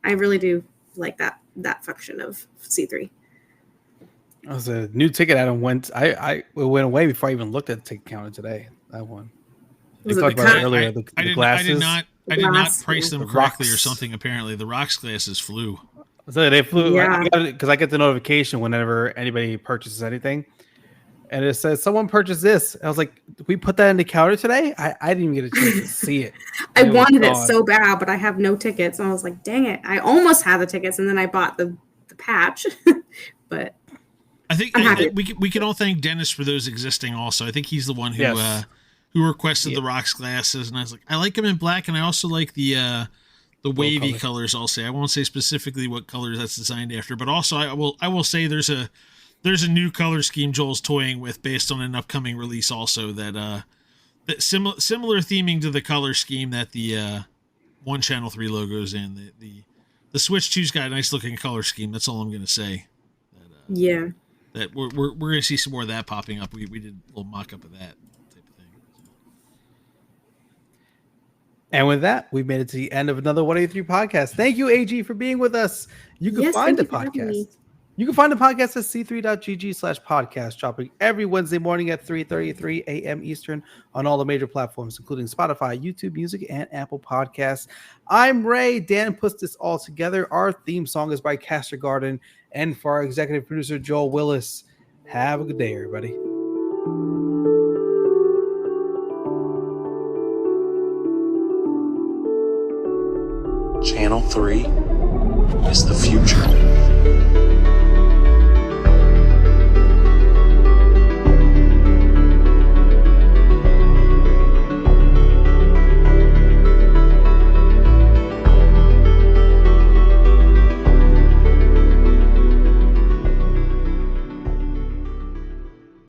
I really do like that function of C3. It was a new ticket item. It went away before I even looked at the ticket counter today. That one. We Was it talked the about it cup? earlier. I The did glasses. not price them The correctly or rocks. something. Apparently, the rocks glasses flew. So they flew. Yeah. Because I get the notification whenever anybody purchases anything, and it says someone purchased this. I was like, "Did we put that in the counter today?" I didn't even get a chance to see it. I It was wanted it gone. so bad, but I have no tickets. And I was like, dang it. I almost had the tickets and then I bought the patch. But I think I'm happy. we can all thank Dennis for those existing. Also, I think he's the one who Yes. who requested Yeah. the rocks glasses, and I was like, I like them in black, and I also like the wavy color. colors. I'll say I won't say specifically what colors that's designed after, but also I will say there's a new color scheme Joel's toying with based on an upcoming release. Also that similar theming to the color scheme that the one Channel 3 logos in the Switch 2's got a nice looking color scheme. That's all I'm gonna say. yeah. That we're going to see some more of that popping up. We did a little mock up of that type of thing. And with that, we've made it to the end of another 183 podcast. Thank you, AG, for being with us. You can Yes, find the thank you for having me. podcast You can find the podcast at c3.gg/podcast, dropping every Wednesday morning at 3:33 a.m. Eastern on all the major platforms, including Spotify, YouTube Music, and Apple Podcasts. I'm Ray. Dan puts this all together. Our theme song is by Castor Garden. And for our executive producer, Joel Willis, have a good day, everybody. Channel 3 is the future.